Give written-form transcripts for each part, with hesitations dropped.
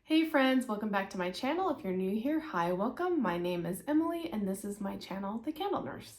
Hey friends, welcome back to my channel. If you're new here, hi, welcome. My name is Emily and this is my channel, The Candle Nurse.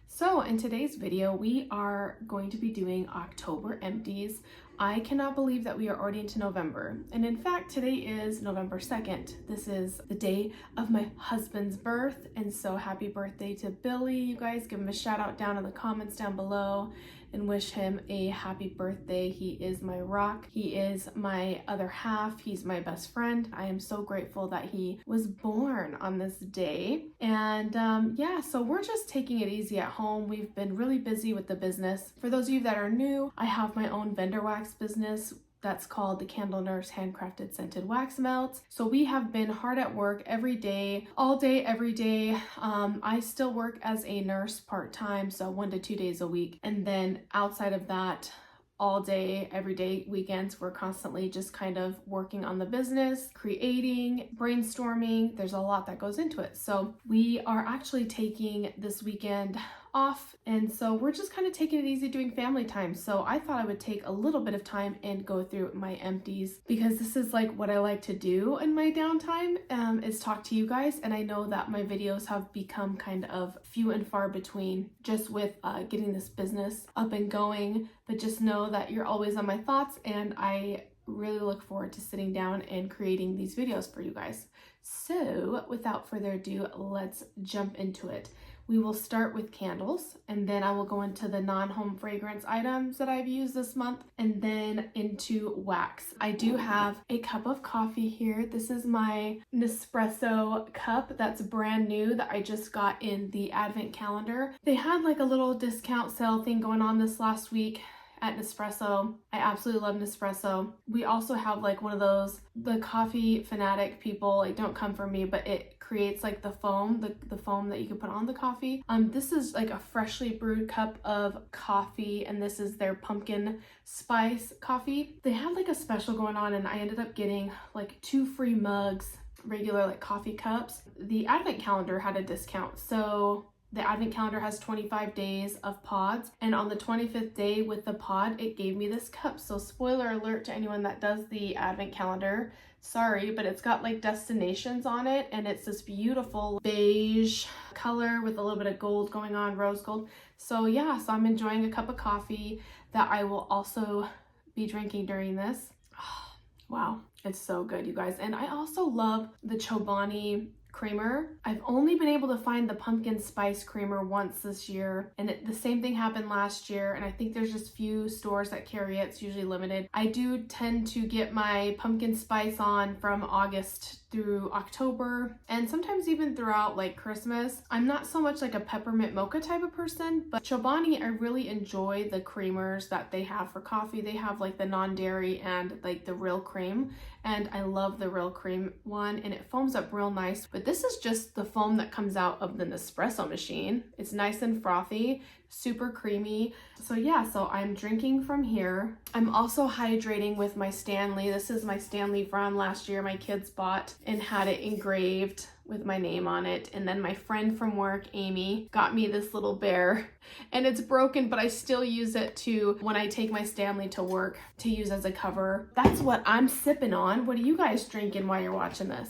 So in today's video, we are going to be doing October empties. I cannot believe that we are already into November. And in fact, today is November 2nd. This is the day of my husband's birth. And so happy birthday to Billy. You guys give him a shout out down in the comments down below and wish him a happy birthday. He is my rock. He is my other half. He's my best friend. I am so grateful that he was born on this day. And yeah, so we're just taking it easy at home. We've been really busy with the business. For those of you that are new, I have my own vendor wax business that's called TheCandleNurse Handcrafted Scented Wax Melts. So we have been hard at work every day, all day, every day. I still work as a nurse part-time, so 1 to 2 days a week. And then outside of that, all day, every day, weekends, we're constantly just kind of working on the business, creating, brainstorming. There's a lot that goes into it. So we are actually taking this weekend off, and so we're just kind of taking it easy doing family time. So I thought I would take a little bit of time and go through my empties, because this is like what I like to do in my downtime, is talk to you guys. And I know that my videos have become kind of few and far between just with getting this business up and going, but just know that you're always on my thoughts, and I really look forward to sitting down and creating these videos for you guys. So without further ado, let's jump into it. We will start with candles, and then I will go into the non-home fragrance items that I've used this month, and then into wax. I do have a cup of coffee here. This is my Nespresso cup that's brand new that I just got in the advent calendar. They had like a little discount sale thing going on this last week at Nespresso. I absolutely love Nespresso. We also have like one of those, the coffee fanatic people, like don't come for me, but it creates like the foam, the foam that you can put on the coffee. This is like a freshly brewed cup of coffee, and this is their pumpkin spice coffee. They had like a special going on, and I ended up getting like 2 free mugs, regular like coffee cups. The advent calendar had a discount, so the advent calendar has 25 days of pods, and on the 25th day with the pod, it gave me this cup. So spoiler alert to anyone that does the advent calendar, sorry, but it's got like destinations on it, and it's this beautiful beige color with a little bit of gold going on, rose gold. So yeah, so I'm enjoying a cup of coffee that I will also be drinking during this. Oh, wow, it's so good, you guys. And I also love the Chobani creamer. I've only been able to find the pumpkin spice creamer once this year, and the same thing happened last year, and I think there's just few stores that carry it. It's usually limited. I do tend to get my pumpkin spice on from August through October, and sometimes even throughout like Christmas. I'm not so much like a peppermint mocha type of person, but Chobani, I really enjoy the creamers that they have for coffee. They have like the non-dairy and like the real cream, and I love the real cream one, and it foams up real nice. But this is just the foam that comes out of the Nespresso machine. It's nice and frothy, super creamy. So yeah, so I'm drinking from here. I'm also hydrating with my Stanley. This is my Stanley from last year. My kids bought and had it engraved with my name on it. And then my friend from work, Amy, got me this little bear, and it's broken, but I still use it to, when I take my Stanley to work, to use as a cover. That's what I'm sipping on. What are you guys drinking while you're watching this?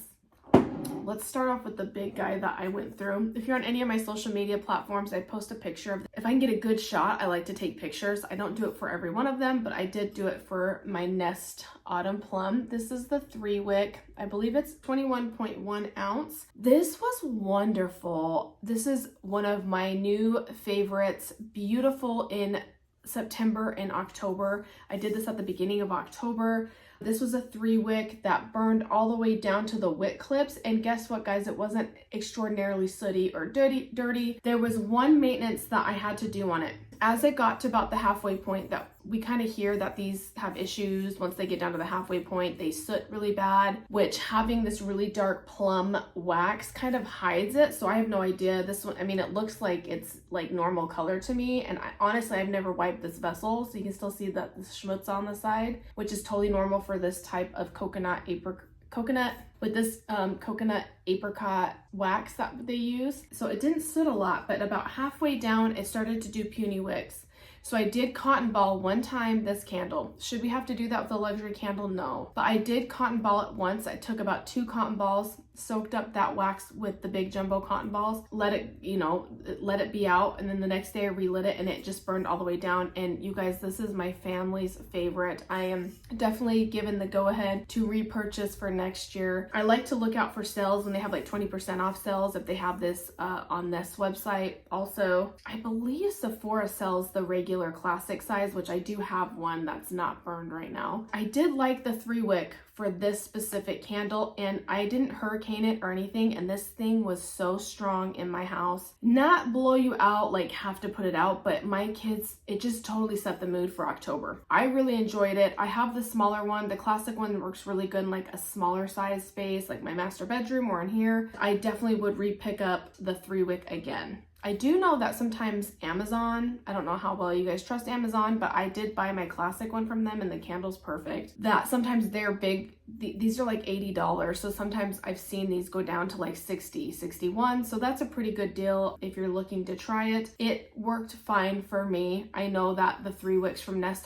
Let's start off with the big guy that I went through. If you're on any of my social media platforms, I post a picture of, if I can get a good shot, I like to take pictures. I don't do it for every one of them, but I did do it for my Nest Autumn Plum. This is the 3-wick. I believe it's 21.1 ounce. This was wonderful. This is one of my new favorites. Beautiful in September and October. I did this at the beginning of October. This was a 3-wick that burned all the way down to the wick clips. And guess what, guys? It wasn't extraordinarily sooty or dirty. There was one maintenance that I had to do on it. As it got to about the halfway point, that we kind of hear that these have issues. Once they get down to the halfway point, they soot really bad, which having this really dark plum wax kind of hides it. So I have no idea. This one, I mean, it looks like it's like normal color to me. And honestly, I've never wiped this vessel. So you can still see that the schmutz on the side, which is totally normal for this type of coconut apricot coconut apricot wax that they use. So it didn't soot a lot, but about halfway down, it started to do puny wicks. So I did cotton ball one time this candle. Should we have to do that with a luxury candle? No. But I did cotton ball it once. I took about 2 cotton balls, soaked up that wax with the big jumbo cotton balls, let it be out, and then the next day I relit it and it just burned all the way down. And you guys, this is my family's favorite. I am definitely given the go-ahead to repurchase for next year. I like to look out for sales when they have like 20% off sales if they have this on this website. Also, I believe Sephora sells the regular classic size, which I do have one that's not burned right now. I did like the 3-wick for this specific candle, and I didn't hurricane it or anything, and this thing was so strong in my house. Not blow you out, like have to put it out, but my kids, it just totally set the mood for October. I really enjoyed it. I have the smaller one. The classic one works really good in like a smaller size space, like my master bedroom or in here. I definitely would re-pick up the 3-wick again. I do know that sometimes Amazon, I don't know how well you guys trust Amazon, but I did buy my classic one from them and the candle's perfect. That sometimes they're big, these are like $80. So sometimes I've seen these go down to like 60, 61. So that's a pretty good deal if you're looking to try it. It worked fine for me. I know that the 3-wicks from Nest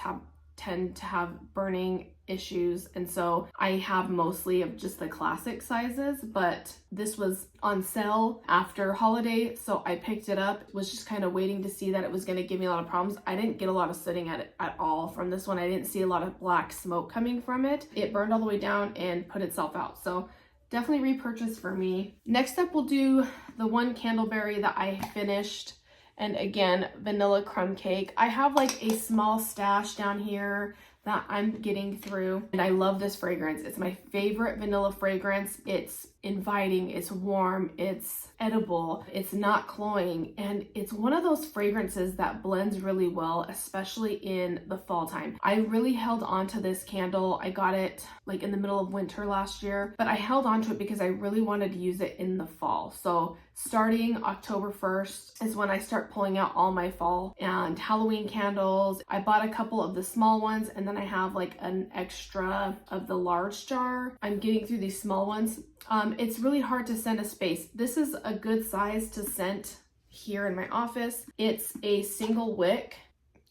tend to have burning issues, and so I have mostly of just the classic sizes, but this was on sale after holiday, so I picked it up. Was just kind of waiting to see that it was going to give me a lot of problems. I didn't get a lot of sitting at it at all from this one. I didn't see a lot of black smoke coming from it. It burned all the way down and put itself out, so definitely repurchase for me. Next up, we'll do the one candleberry that I finished. And again, vanilla crumb cake. I have like a small stash down here that I'm getting through, and I love this fragrance. It's my favorite vanilla fragrance. It's inviting, it's warm, it's edible, it's not cloying, and it's one of those fragrances that blends really well, especially in the fall time. I really held on to this candle. I got it like in the middle of winter last year, but I held on to it because I really wanted to use it in the fall. So starting October 1st is when I start pulling out all my fall and Halloween candles. I bought a couple of the small ones, and then I have like an extra of the large jar. I'm getting through these small ones. It's really hard to scent a space. This is a good size to scent here in my office. It's a single wick,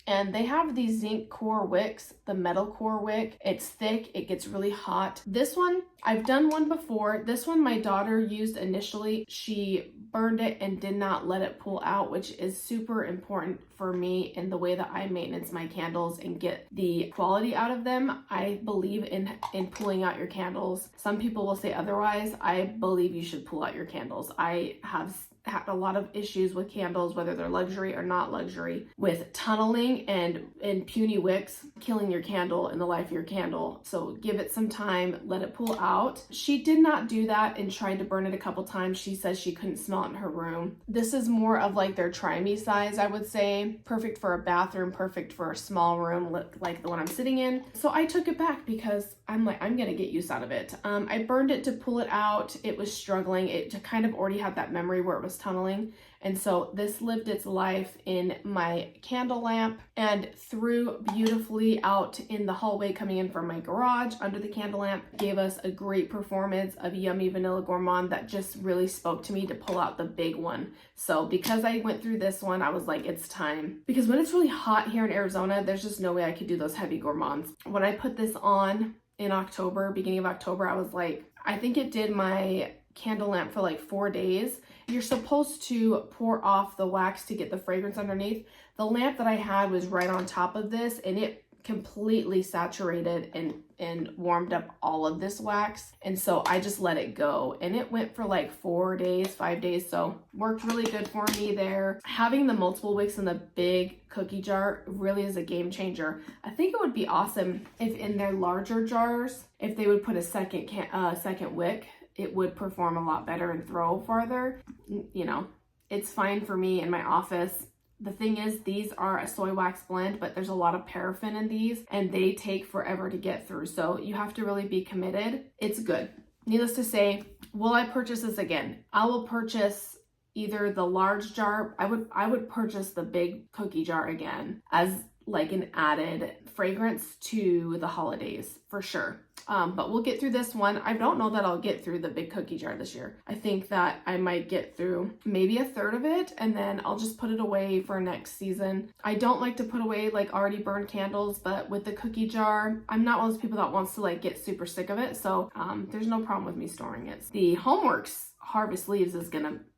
and they have these zinc core wicks, the metal core wick. It's thick, it gets really hot. This one, I've done one before. This one my daughter used initially. She burned it and did not let it pull out, which is super important for me in the way that I maintenance my candles and get the quality out of them. I believe in pulling out your candles. Some people will say otherwise. I believe you should pull out your candles. I have had a lot of issues with candles, whether they're luxury or not luxury, with tunneling and puny wicks killing your candle and the life of your candle. So give it some time, let it pull out. She did not do that and tried to burn it a couple times. She says she couldn't smell it in her room. This is more of like their try me size, I would say. Perfect for a bathroom, perfect for a small room like the one I'm sitting in. So I took it back because I'm like, I'm gonna get use out of it. I burned it to pull it out. It was struggling. It kind of already had that memory where it was tunneling, and so this lived its life in my candle lamp and threw beautifully out in the hallway coming in from my garage under the candle lamp. Gave us a great performance of yummy vanilla gourmand that just really spoke to me to pull out the big one. So because I went through this one, I was like, it's time, because when it's really hot here in Arizona, there's just no way I could do those heavy gourmands. When I put this on in October, beginning of October, I was like, I think it did my candle lamp for like 4 days. You're supposed to pour off the wax to get the fragrance underneath. The lamp that I had was right on top of this, and it completely saturated and warmed up all of this wax. And so I just let it go, and it went for like 4 days, 5 days. So worked really good for me there. Having the multiple wicks in the big cookie jar really is a game changer. I think it would be awesome if in their larger jars, if they would put a second wick, it would perform a lot better and throw farther. You know, it's fine for me in my office. The thing is, these are a soy wax blend, but there's a lot of paraffin in these, and they take forever to get through. So you have to really be committed. It's good. Needless to say, will I purchase this again? I will purchase either the large jar. I would purchase the big cookie jar again, as like an added fragrance to the holidays for sure. But we'll get through this one. I don't know that I'll get through the big cookie jar this year. I think that I might get through maybe a third of it, and then I'll just put it away for next season. I don't like to put away like already burned candles, but with the cookie jar, I'm not one of those people that wants to like get super sick of it. So there's no problem with me storing it. The Homeworks Harvest Leaves is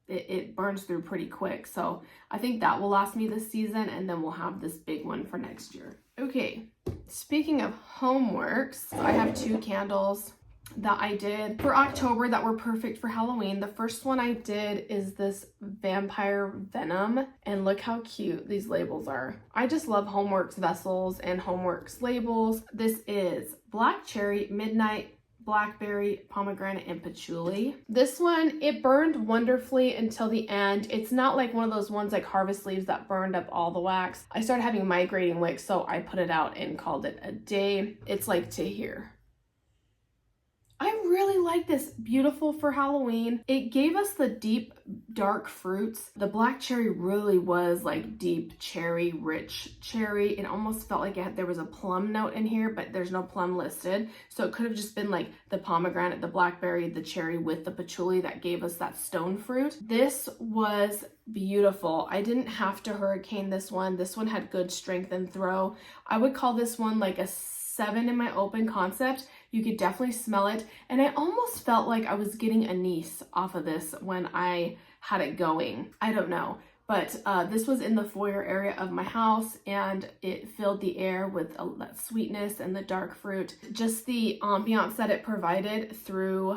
it burns through pretty quick. So I think that will last me this season, and then we'll have this big one for next year. Okay, speaking of Homeworks, I have 2 candles that I did for October that were perfect for Halloween. The first one I did is this Vampire Venom, and look how cute these labels are. I just love Homeworks vessels and Homeworks labels. This is Black Cherry, Midnight, Blackberry, Pomegranate, and Patchouli. This one, it burned wonderfully until the end. It's not like one of those ones like Harvest Leaves that burned up all the wax. I started having migrating wicks, so I put it out and called it a day. It's like to here. I really like this. Beautiful for Halloween. It gave us the deep dark fruits. The black cherry really was like deep cherry, rich cherry. It almost felt like there was a plum note in here, but there's no plum listed. So it could have just been like the pomegranate, the blackberry, the cherry with the patchouli that gave us that stone fruit. This was beautiful. I didn't have to hurricane this one. This one had good strength and throw. I would call this one like a 7 in my open concept. You could definitely smell it. And I almost felt like I was getting anise off of this when I had it going. I don't know. But this was in the foyer area of my house, and it filled the air with that sweetness and the dark fruit. Just the ambiance that it provided through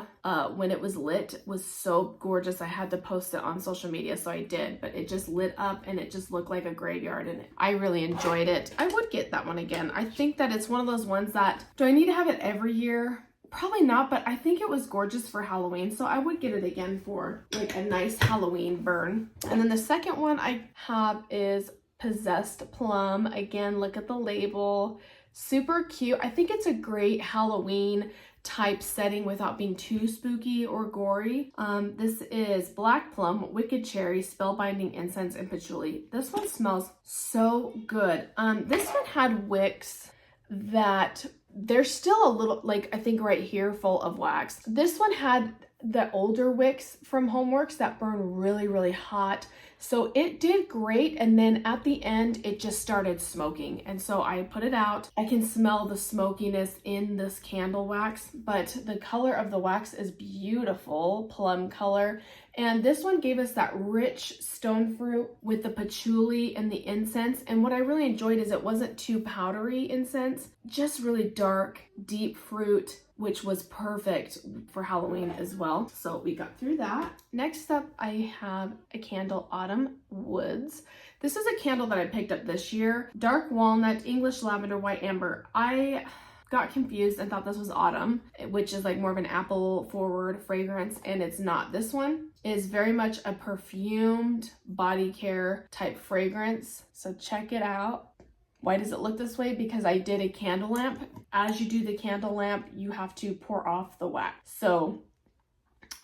when it was lit was so gorgeous. I had to post it on social media, so I did. But it just lit up, and it just looked like a graveyard, and I really enjoyed it. I would get that one again. I think that it's one of those ones that, do I need to have it every year? Probably not, but I think it was gorgeous for Halloween, so I would get it again for like a nice Halloween burn. And then the second one I have is Possessed Plum. Again, look at the label. Super cute. I think it's a great Halloween type setting without being too spooky or gory. This is Black Plum, Wicked Cherry, Spellbinding Incense, and Patchouli. This one smells so good. This one had wicks that they're still a little, like, I think right here, full of wax. This one had the older wicks from Homeworks that burn really, really hot. So it did great, and then at the end, it just started smoking. And so I put it out. I can smell the smokiness in this candle wax, but the color of the wax is beautiful, plum color. And this one gave us that rich stone fruit with the patchouli and the incense. And what I really enjoyed is it wasn't too powdery incense, just really dark, deep fruit, which was perfect for Halloween as well. So we got through that. Next up, I have a candle, Autumn Woods. This is a candle that I picked up this year. Dark walnut, English lavender, white amber. I got confused and thought this was autumn, which is like more of an apple forward fragrance, and it's not. This one is very much a perfumed body care type fragrance. So check it out. Why does it look this way? Because I did a candle lamp. As you do the candle lamp, you have to pour off the wax. So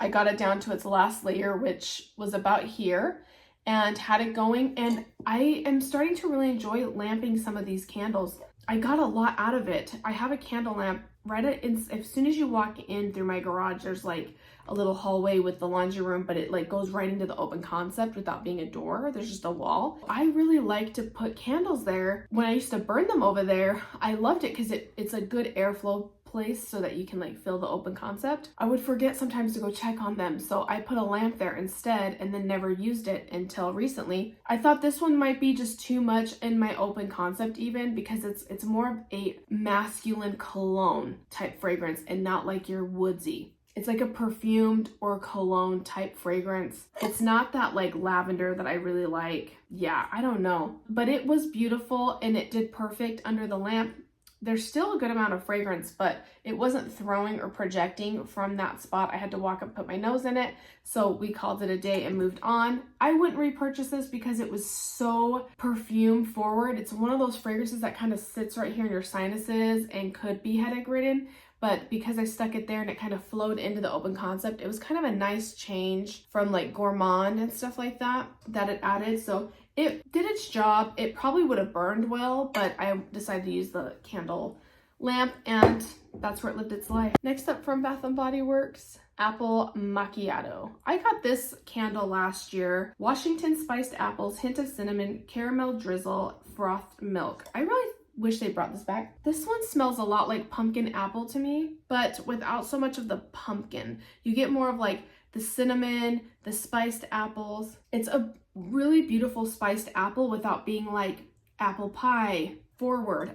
I got it down to its last layer, which was about here, and had it going. And I am starting to really enjoy lamping some of these candles. I got a lot out of it. I have a candle lamp as soon as you walk in through my garage, there's like a little hallway with the laundry room, but it like goes right into the open concept without being a door. There's just a wall. I really like to put candles there. When I used to burn them over there, I loved it because it's a good airflow place so that you can like fill the open concept. I would forget sometimes to go check on them, so I put a lamp there instead and then never used it until recently. I thought this one might be just too much in my open concept even, because it's more of a masculine cologne type fragrance and not like your woodsy. It's like a perfumed or cologne type fragrance. It's not that like lavender that I really like. Yeah, I don't know. But it was beautiful and it did perfect under the lamp. There's still a good amount of fragrance, but it wasn't throwing or projecting from that spot. I had to walk up, put my nose in it. So we called it a day and moved on. I wouldn't repurchase this because it was so perfume forward. It's one of those fragrances that kind of sits right here in your sinuses and could be headache ridden. But because I stuck it there and it kind of flowed into the open concept, it was kind of a nice change from like gourmand and stuff like that it added. So It did its job. It probably would have burned well, but I decided to use the candle lamp, and that's where it lived its life. Next up from Bath & Body Works, Apple Macchiato. I got this candle last year. Washington spiced apples, hint of cinnamon, caramel drizzle, frothed milk. I really wish they brought this back. This one smells a lot like pumpkin apple to me, but without so much of the pumpkin. You get more of like the cinnamon, the spiced apples. It's a really beautiful spiced apple without being like apple pie forward.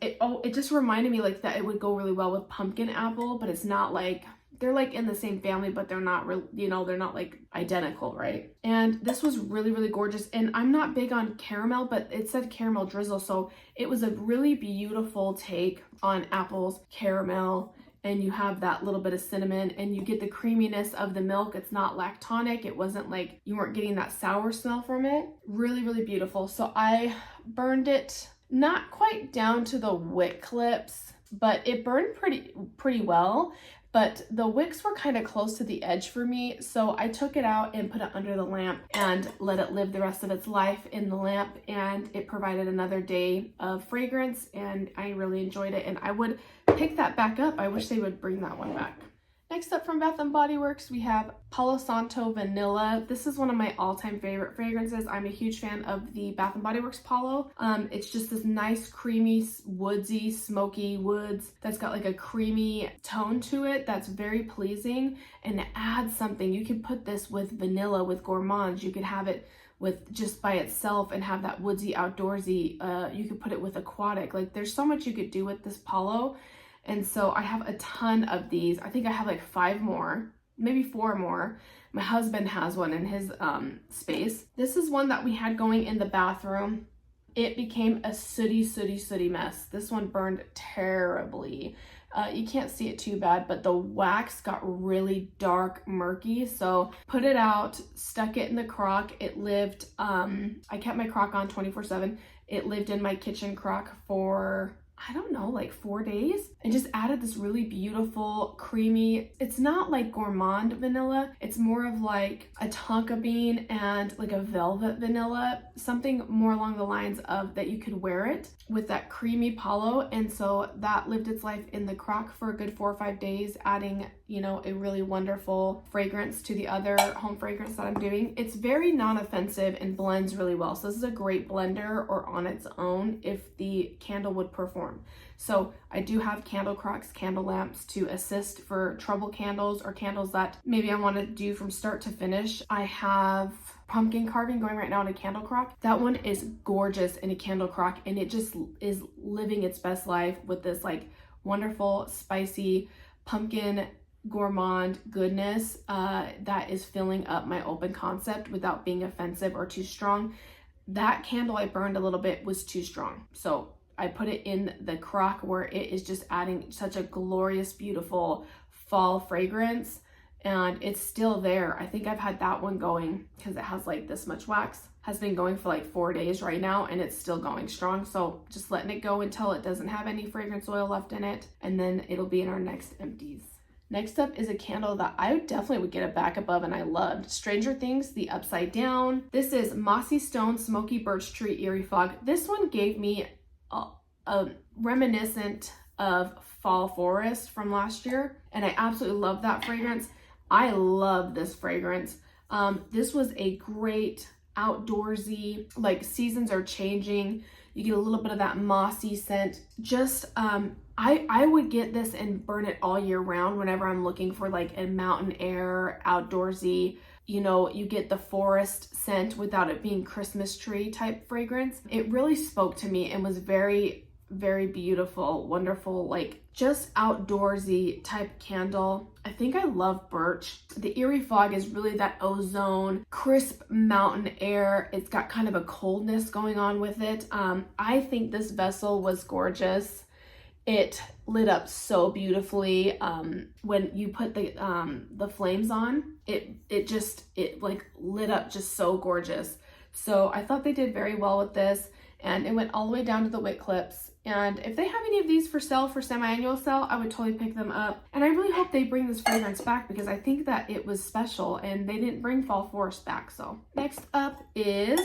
It just reminded me like that it would go really well with pumpkin apple, but it's not like, they're like in the same family, but they're not real, you know, they're not like identical, right? And this was really, really gorgeous. And I'm not big on caramel, but it said caramel drizzle. So it was a really beautiful take on apples, caramel, and you have that little bit of cinnamon and you get the creaminess of the milk. It's not lactonic. It wasn't like, you weren't getting that sour smell from it. Really, really beautiful. So I burned it not quite down to the wick clips, but it burned pretty well. But the wicks were kind of close to the edge for me, so I took it out and put it under the lamp and let it live the rest of its life in the lamp, and it provided another day of fragrance, and I really enjoyed it, and I would pick that back up. I wish they would bring that one back. Next up from Bath & Body Works, we have Palo Santo Vanilla. This is one of my all-time favorite fragrances. I'm a huge fan of the Bath & Body Works Palo. It's just this nice, creamy, woodsy, smoky woods that's got like a creamy tone to it that's very pleasing, and it adds something. You could put this with vanilla, with gourmands. You could have it with just by itself and have that woodsy, outdoorsy. You could put it with aquatic. Like, there's so much you could do with this Palo. And so I have a ton of these. I think I have like 5 more, maybe 4 more. My husband has one in his space. This is one that we had going in the bathroom. It became a sooty mess. This one burned terribly. You can't see it too bad, but the wax got really dark, murky. So put it out, stuck it in the crock. It lived, I kept my crock on 24/7. It lived in my kitchen crock for, I don't know, like 4 days, and just added this really beautiful, creamy, it's not like gourmand vanilla, it's more of like a tonka bean and like a velvet vanilla, something more along the lines of that you could wear it with that creamy Palo. And so that lived its life in the crock for a good 4 or 5 days, adding, you know, a really wonderful fragrance to the other home fragrance that I'm doing. It's very non-offensive and blends really well. So this is a great blender or on its own if the candle would perform. So I do have candle crocks, candle lamps to assist for trouble candles or candles that maybe I want to do from start to finish. I have pumpkin carving going right now in a candle crock. That one is gorgeous in a candle crock, and it just is living its best life with this like wonderful, spicy pumpkin gourmand goodness that is filling up my open concept without being offensive or too strong. That candle I burned a little bit was too strong, so I put it in the crock where it is just adding such a glorious, beautiful fall fragrance, and it's still there. I think I've had that one going because it has like this much wax, has been going for like 4 days right now, and it's still going strong. So just letting it go until it doesn't have any fragrance oil left in it, and then it'll be in our next empties. Next up is a candle that I definitely would get a backup of and I loved. Stranger Things, the Upside Down. This is Mossy Stone Smoky Birch Tree Eerie Fog. This one gave me a reminiscent of Fall Forest from last year, and I absolutely love that fragrance. I love this fragrance. This was a great outdoorsy, like seasons are changing. You get a little bit of that mossy scent. Just, I would get this and burn it all year round whenever I'm looking for like a mountain air, outdoorsy, you know, you get the forest scent without it being Christmas tree type fragrance. It really spoke to me and was very, very beautiful, wonderful, like just outdoorsy type candle. I think I love birch. The Eerie Fog is really that ozone, crisp mountain air. It's got kind of a coldness going on with it. I think this vessel was gorgeous. It lit up so beautifully. When you put the flames on, it like lit up just so gorgeous. So I thought they did very well with this, and it went all the way down to the wick clips. And if they have any of these for sale for semi-annual sale, I would totally pick them up. And I really hope they bring this fragrance back because I think that it was special and they didn't bring Fall Forest back. So next up is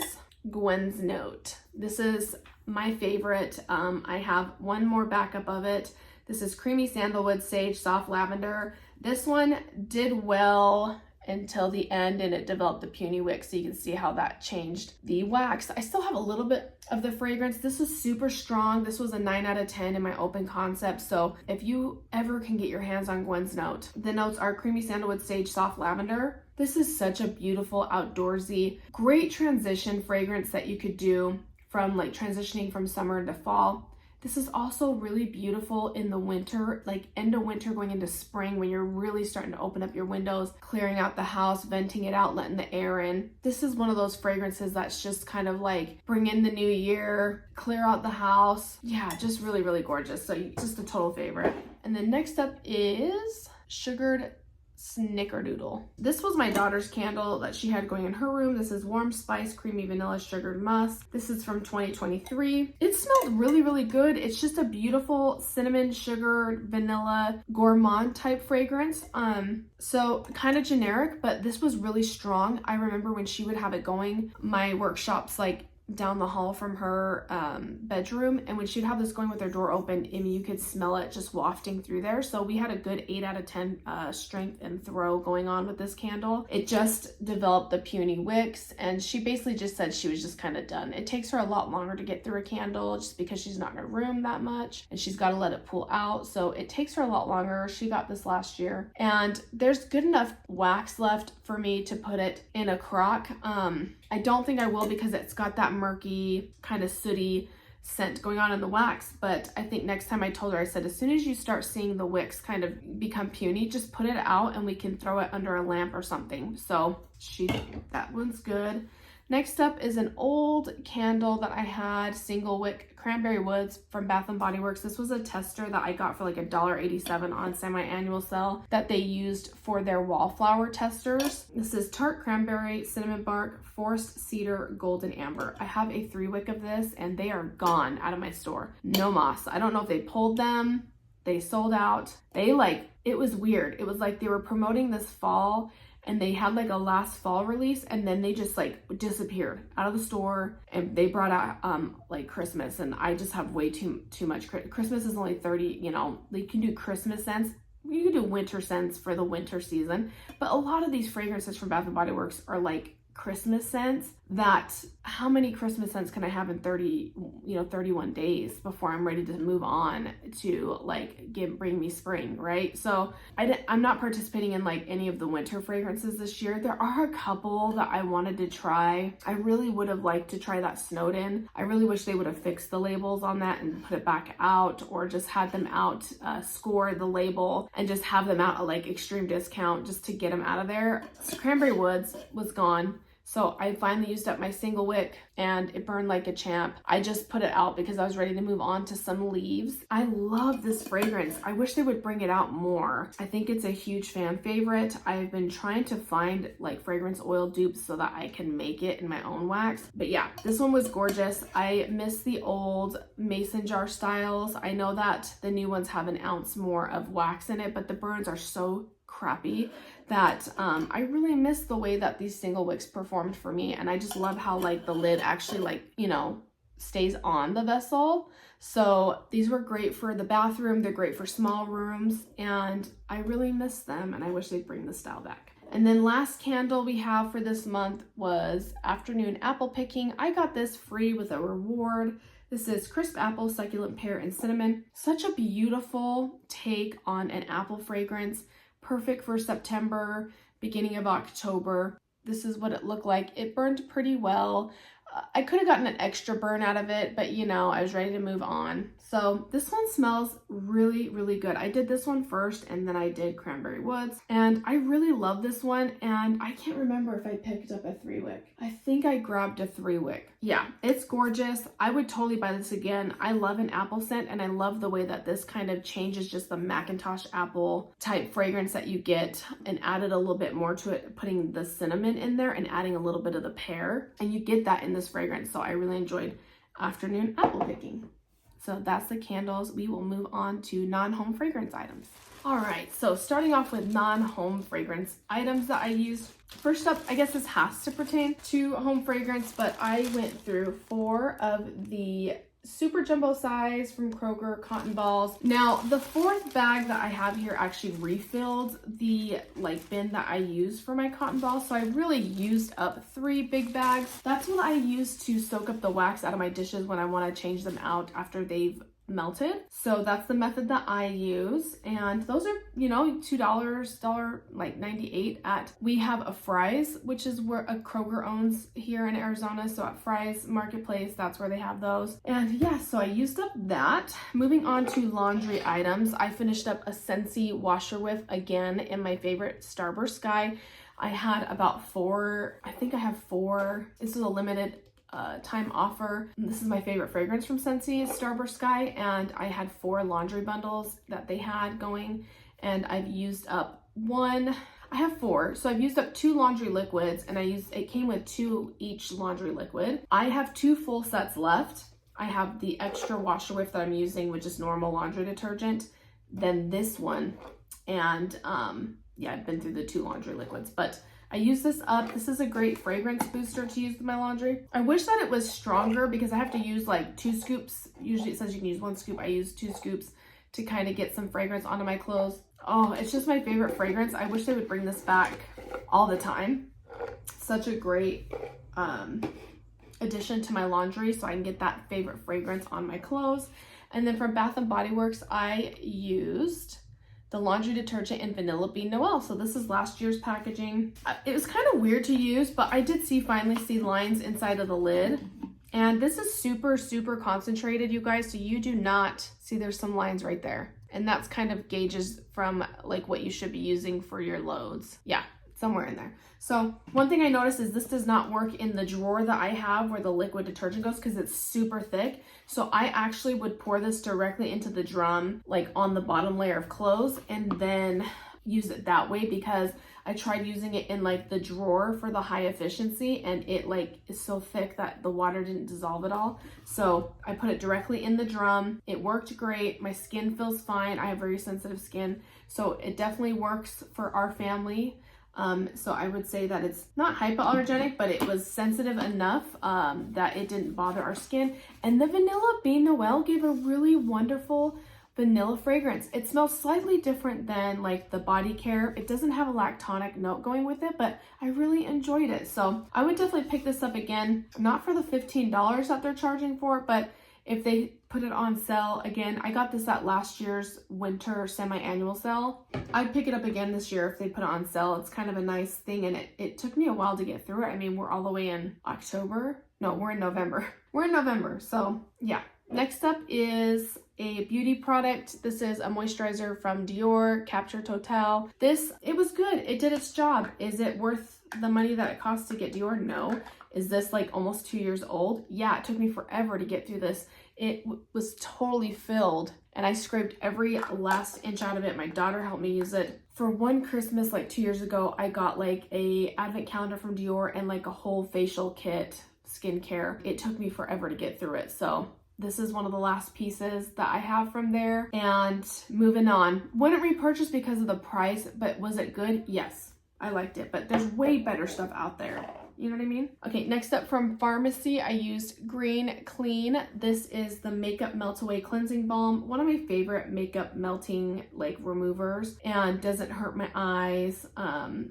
Gwen's Note. This is my favorite. I have one more backup of it. This is Creamy Sandalwood, Sage, Soft Lavender. This one did well until the end and it developed a puny wick, so you can see how that changed the wax. I still have a little bit of the fragrance. This is super strong. This was a 9 out of 10 in my open concept, so if you ever can get your hands on Gwen's Note. The notes are Creamy Sandalwood, Sage, Soft Lavender. This is such a beautiful, outdoorsy, great transition fragrance that you could do from like transitioning from summer into fall. This is also really beautiful in the winter, like end of winter going into spring, when you're really starting to open up your windows, clearing out the house, venting it out, letting the air in. This is one of those fragrances that's just kind of like bring in the new year, clear out the house. Yeah, just really, really gorgeous. So just a total favorite. And then next up is Sugared Snickerdoodle. This was my daughter's candle that she had going in her room. This is Warm Spice Creamy Vanilla Sugared Musk. This is from 2023. It smelled really, really good. It's just a beautiful cinnamon, sugar, vanilla, gourmand type fragrance. So kind of generic, but this was really strong. I remember when she would have it going, my workshops like down the hall from her bedroom, and when she'd have this going with her door open, I mean, you could smell it just wafting through there. So we had a good 8 out of 10 strength and throw going on with this candle. It just developed the puny wicks, and she basically just said she was just kind of done. It takes her a lot longer to get through a candle just because she's not in her room that much and she's got to let it pool out, so it takes her a lot longer. She got this last year, and there's good enough wax left for me to put it in a crock. I don't think I will because it's got that murky, kind of sooty scent going on in the wax, but I think next time I told her, I said, as soon as you start seeing the wicks kind of become puny, just put it out and we can throw it under a lamp or something. So that one's good. Next up is an old candle that I had, single wick, Cranberry Woods from Bath & Body Works. This was a tester that I got for like $1.87 on semi-annual sale that they used for their wallflower testers. This is Tart Cranberry, Cinnamon Bark, Forest Cedar, Golden Amber. I have a 3 wick of this and they are gone out of my store. No moss. I don't know if they pulled them. They sold out. It was weird. It was like they were promoting this fall and they had like a last fall release, and then they just like disappeared out of the store, and they brought out like Christmas, and I just have way too much. Christmas is only 30, you know, you can do Christmas scents. You can do winter scents for the winter season, but a lot of these fragrances from Bath & Body Works are like Christmas scents. That how many Christmas scents can I have in 31 days before I'm ready to move on to like bring me spring, right? So I'm not participating in like any of the winter fragrances this year. There are a couple that I wanted to try. I really would have liked to try that Snowden. I really wish they would have fixed the labels on that and put it back out, or just had them out, score the label and just have them out at like extreme discount just to get them out of there. So Cranberry Woods was gone. So I finally used up my single wick and it burned like a champ. I just put it out because I was ready to move on to some leaves. I love this fragrance. I wish they would bring it out more. I think it's a huge fan favorite. I've been trying to find like fragrance oil dupes so that I can make it in my own wax. But yeah, this one was gorgeous. I miss the old mason jar styles. I know that the new ones have an ounce more of wax in it, but the burns are so crappy that I really miss the way that these single wicks performed for me. And I just love how like the lid actually like, you know, stays on the vessel. So these were great for the bathroom. They're great for small rooms, and I really miss them, and I wish they'd bring the style back. And then last candle we have for this month was Afternoon Apple Picking. I got this free with a reward. This is Crisp Apple, Succulent Pear, and Cinnamon. Such a beautiful take on an apple fragrance. Perfect for September, beginning of October. This is what it looked like. It burned pretty well. I could have gotten an extra burn out of it, but you know, I was ready to move on. So this one smells really, really good. I did this one first and then I did Cranberry Woods, and I really love this one. And I can't remember if I picked up a 3 wick. I think I grabbed a 3 wick. Yeah, it's gorgeous. I would totally buy this again. I love an apple scent, and I love the way that this kind of changes just the Macintosh apple type fragrance that you get, and added a little bit more to it, putting the cinnamon in there and adding a little bit of the pear, and you get that in this fragrance. So I really enjoyed Afternoon Apple Picking. So that's the candles. We will move on to non-home fragrance items. All right, so starting off with non-home fragrance items that I used. First up, I guess this has to pertain to home fragrance, but I went through 4 of the super jumbo size from Kroger cotton balls. Now, the 4th bag that I have here actually refilled the bin that I used for my cotton balls. So I really used up 3 big bags. That's what I use to soak up the wax out of my dishes when I want to change them out after they've melted. So that's the method that I use, and those are, you know, $2.98 at, we have a Fry's, which is where a Kroger owns here in Arizona. So at Fry's Marketplace, that's where they have those. And yeah, so I used up that. Moving on to laundry items, I finished up a Scentsy washer whiff again in my favorite Starburst Sky. I had about 4, I think I have 4. This is a limited time offer. This is my favorite fragrance from Scentsy, Starburst Sky, and I had 4 laundry bundles that they had going, and I've used up 1. I have 4, so I've used up 2 laundry liquids, and it came with 2 each laundry liquid. I have 2 full sets left. I have the extra washer whiff that I'm using, which is normal laundry detergent, then this one, and yeah, I've been through the 2 laundry liquids, but I use this up. This is a great fragrance booster to use with my laundry. I wish that it was stronger because I have to use like 2 scoops. Usually it says you can use 1 scoop. I use 2 scoops to kind of get some fragrance onto my clothes. Oh, it's just my favorite fragrance. I wish they would bring this back all the time. Such a great addition to my laundry so I can get that favorite fragrance on my clothes. And then from Bath & Body Works, I used the laundry detergent in Vanilla Bean Noel. So this is last year's packaging. It was kind of weird to use, but I did finally see lines inside of the lid. And this is super, super concentrated, you guys. So you do not see, there's some lines right there. And that's kind of gauges from like what you should be using for your loads. Yeah, somewhere in there. So one thing I noticed is this does not work in the drawer that I have where the liquid detergent goes because it's super thick. So I actually would pour this directly into the drum, like on the bottom layer of clothes, and then use it that way because I tried using it in like the drawer for the high efficiency and it like is so thick that the water didn't dissolve at all. So I put it directly in the drum. It worked great. My skin feels fine. I have very sensitive skin. So it definitely works for our family. So I would say that it's not hypoallergenic, but it was sensitive enough that it didn't bother our skin. And the Vanilla Bean Noel gave a really wonderful vanilla fragrance. It smells slightly different than like the body care. It doesn't have a lactonic note going with it, but I really enjoyed it. So I would definitely pick this up again, not for the $15 that they're charging for it, but if they put it on sale again. I got this at last year's winter semi-annual sale. I'd pick it up again this year if they put it on sale. It's kind of a nice thing, and it took me a while to get through it. I mean, we're all the way in October. No, we're in November. We're in November, so yeah. Next up is a beauty product. This is a moisturizer from Dior, Capture Total. It was good. It did its job. Is it worth the money that it costs to get Dior? No. Is this like almost 2 years old? Yeah, it took me forever to get through this. It was totally filled and I scraped every last inch out of it. My daughter helped me use it. For one Christmas like 2 years ago, I got like a advent calendar from Dior and like a whole facial kit, skincare. It took me forever to get through it. So this is one of the last pieces that I have from there. And moving on. Wouldn't repurchase because of the price, but was it good? Yes, I liked it, but there's way better stuff out there. You know what I mean? Okay, next up from Pharmacy, I used Green Clean. This is the Makeup Melt Away Cleansing Balm. One of my favorite makeup melting like removers, and doesn't hurt my eyes.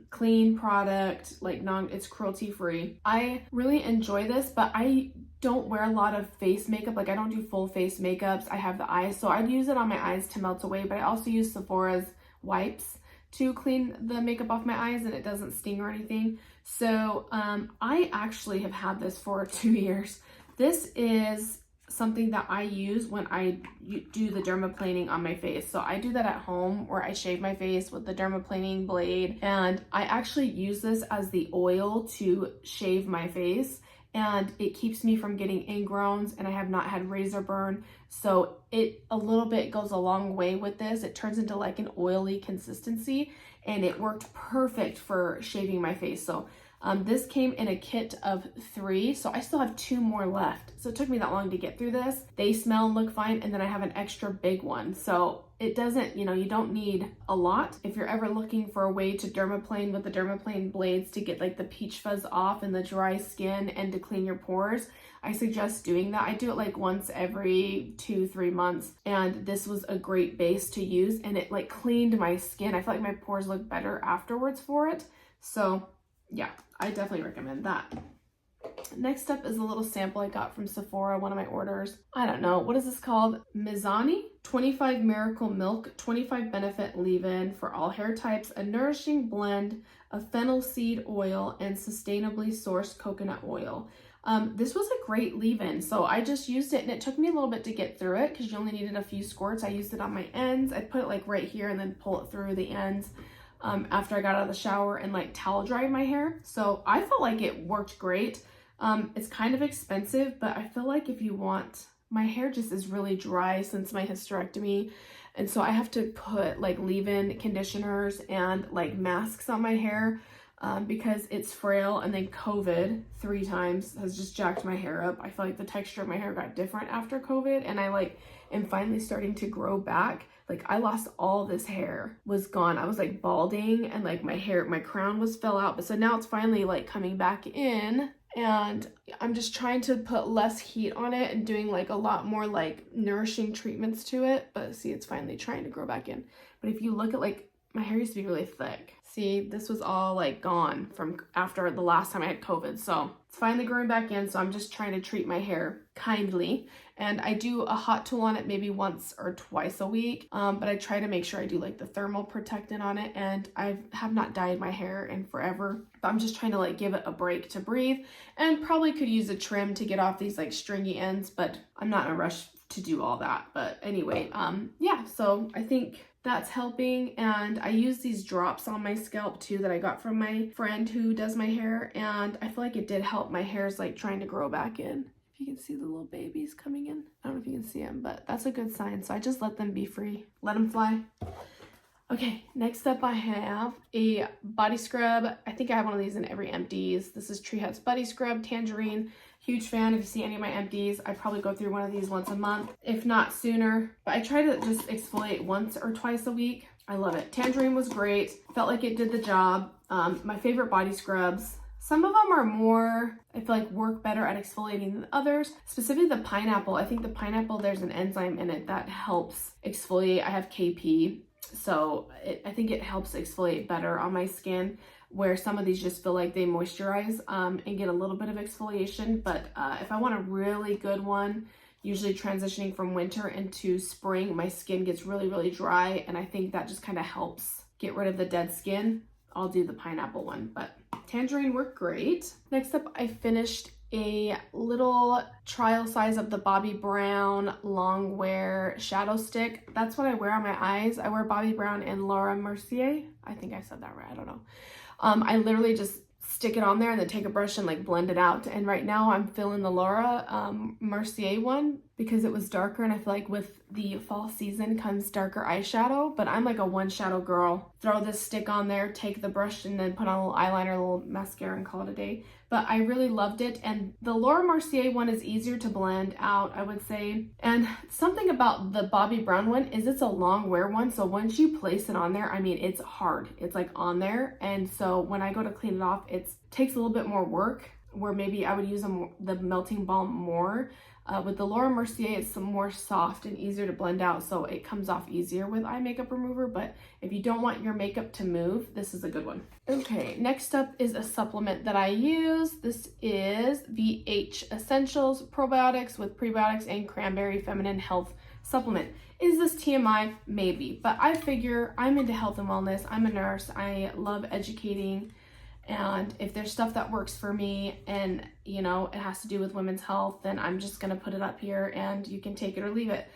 Clean product, like it's cruelty free. I really enjoy this, but I don't wear a lot of face makeup. Like I don't do full face makeups. I have the eyes, so I'd use it on my eyes to melt away, but I also use Sephora's wipes to clean the makeup off my eyes, and it doesn't sting or anything. So I actually have had this for 2 years. This is something that I use when I do the dermaplaning on my face. So I do that at home where I shave my face with the dermaplaning blade, and I actually use this as the oil to shave my face, and it keeps me from getting ingrowns, and I have not had razor burn. So it a little bit goes a long way with this. It turns into like an oily consistency, and it worked perfect for shaving my face. So This came in a kit of 3, so I still have 2 more left. So it took me that long to get through this. They smell and look fine, and then I have an extra big one. So it doesn't, you know, you don't need a lot. If you're ever looking for a way to dermaplane with the dermaplane blades to get like the peach fuzz off and the dry skin and to clean your pores, I suggest doing that. I do it like once every 2-3 months, and this was a great base to use, and it like cleaned my skin. I feel like my pores look better afterwards for it. So yeah, I definitely recommend that. Next up is a little sample I got from Sephora, one of my orders. I don't know, what is this called? Mizani? 25 Miracle Milk, 25 Benefit Leave-In for all hair types, a nourishing blend of fennel seed oil and sustainably sourced coconut oil. This was a great leave-in, so I just used it, and it took me a little bit to get through it because you only needed a few squirts. I used it on my ends. I put it like right here and then pull it through the ends after I got out of the shower and like towel dried my hair. So I felt like it worked great. It's kind of expensive, but I feel like if you want, my hair just is really dry since my hysterectomy. And so I have to put like leave-in conditioners and like masks on my hair because it's frail. And then COVID 3 times has just jacked my hair up. I feel like the texture of my hair got different after COVID, and I like am finally starting to grow back. Like I lost all this hair, was gone. I was like balding, and like my hair, my crown was fell out. But so now it's finally like coming back in, and I'm just trying to put less heat on it and doing like a lot more like nourishing treatments to it. But see, it's finally trying to grow back in. But if you look at like, my hair used to be really thick. See, this was all like gone from after the last time I had COVID. So it's finally growing back in. So I'm just trying to treat my hair kindly. And I do a hot tool on it maybe once or twice a week. But I try to make sure I do like the thermal protectant on it. And I have not dyed my hair in forever. But I'm just trying to like give it a break to breathe. And probably could use a trim to get off these like stringy ends. But I'm not in a rush to do all that. But anyway, yeah, so I think that's helping. And I use these drops on my scalp too that I got from my friend who does my hair, and I feel like it did help. My hair's like trying to grow back in. If you can see the little babies coming in, I don't know if you can see them, but that's a good sign. So I just let them be free, let them fly. Okay, next up I have a body scrub. I think I have one of these in every Empties. This is Tree Hut's Body Scrub Tangerine. Huge fan. If you see any of my Empties, I probably go through one of these once a month, if not sooner. But I try to just exfoliate once or twice a week. I love it. Tangerine was great. Felt like it did the job. My favorite body scrubs. Some of them are more, I feel like, work better at exfoliating than others. Specifically the pineapple. I think the pineapple, there's an enzyme in it that helps exfoliate. I have KP. So I think it helps exfoliate better on my skin, where some of these just feel like they moisturize and get a little bit of exfoliation. But if I want a really good one, usually transitioning from winter into spring, my skin gets really, really dry. And I think that just kind of helps get rid of the dead skin. I'll do the pineapple one, but tangerine worked great. Next up, I finished a little trial size of the Bobbi Brown long wear shadow stick. That's what I wear on my eyes. I wear Bobbi Brown and Laura Mercier. I think I said that right, I don't know. I literally just stick it on there and then take a brush and like blend it out. And right now I'm feeling the Laura Mercier one because it was darker, and I feel like with the fall season comes darker eyeshadow, but I'm like a one shadow girl. Throw this stick on there, take the brush, and then put on a little eyeliner, a little mascara, and call it a day. But I really loved it. And the Laura Mercier one is easier to blend out, I would say. And something about the Bobbi Brown one is it's a long wear one. So once you place it on there, I mean, it's hard. It's like on there. And so when I go to clean it off, it takes a little bit more work, where maybe I would use the melting balm more. With the Laura Mercier, it's some more soft and easier to blend out, so it comes off easier with eye makeup remover. But if you don't want your makeup to move, this is a good one. Okay, next up is a supplement that I use. This is VH Essentials Probiotics with Prebiotics and Cranberry Feminine Health Supplement. Is this TMI? Maybe, but I figure I'm into health and wellness. I'm a nurse. I love educating. And if there's stuff that works for me and, you know, it has to do with women's health, then I'm just going to put it up here and you can take it or leave it.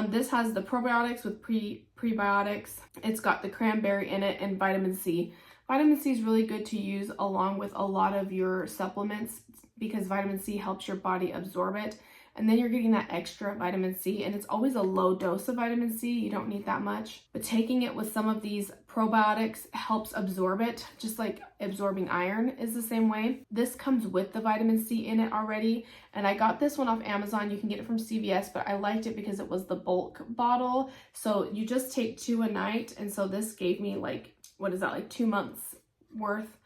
This has the probiotics with prebiotics. It's got the cranberry in it and vitamin C. Vitamin C is really good to use along with a lot of your supplements because vitamin C helps your body absorb it. and then you're getting that extra vitamin C, and it's always a low dose of vitamin C. You don't need that much, but taking it with some of these probiotics helps absorb it, just like absorbing iron is the same way. This comes with the vitamin C in it already, and I got this one off Amazon. You can get it from CVS, but I liked it because it was the bulk bottle, so you just take 2 a night, and so this gave me like, what is that, like 2 months worth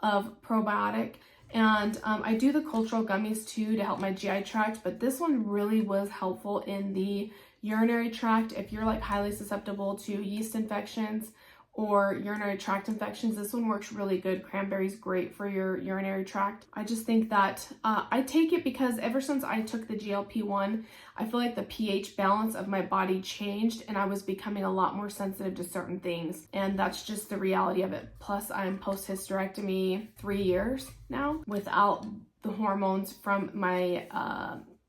of probiotic. And I do the cultural gummies too to help my GI tract, but this one really was helpful in the urinary tract. If you're like highly susceptible to yeast infections or urinary tract infections, this one works really good. Cranberry's great for your urinary tract. I just think that I take it because ever since I took the GLP-1, I feel like the pH balance of my body changed and I was becoming a lot more sensitive to certain things. And that's just the reality of it. Plus, I'm post-hysterectomy 3 years now without the hormones from my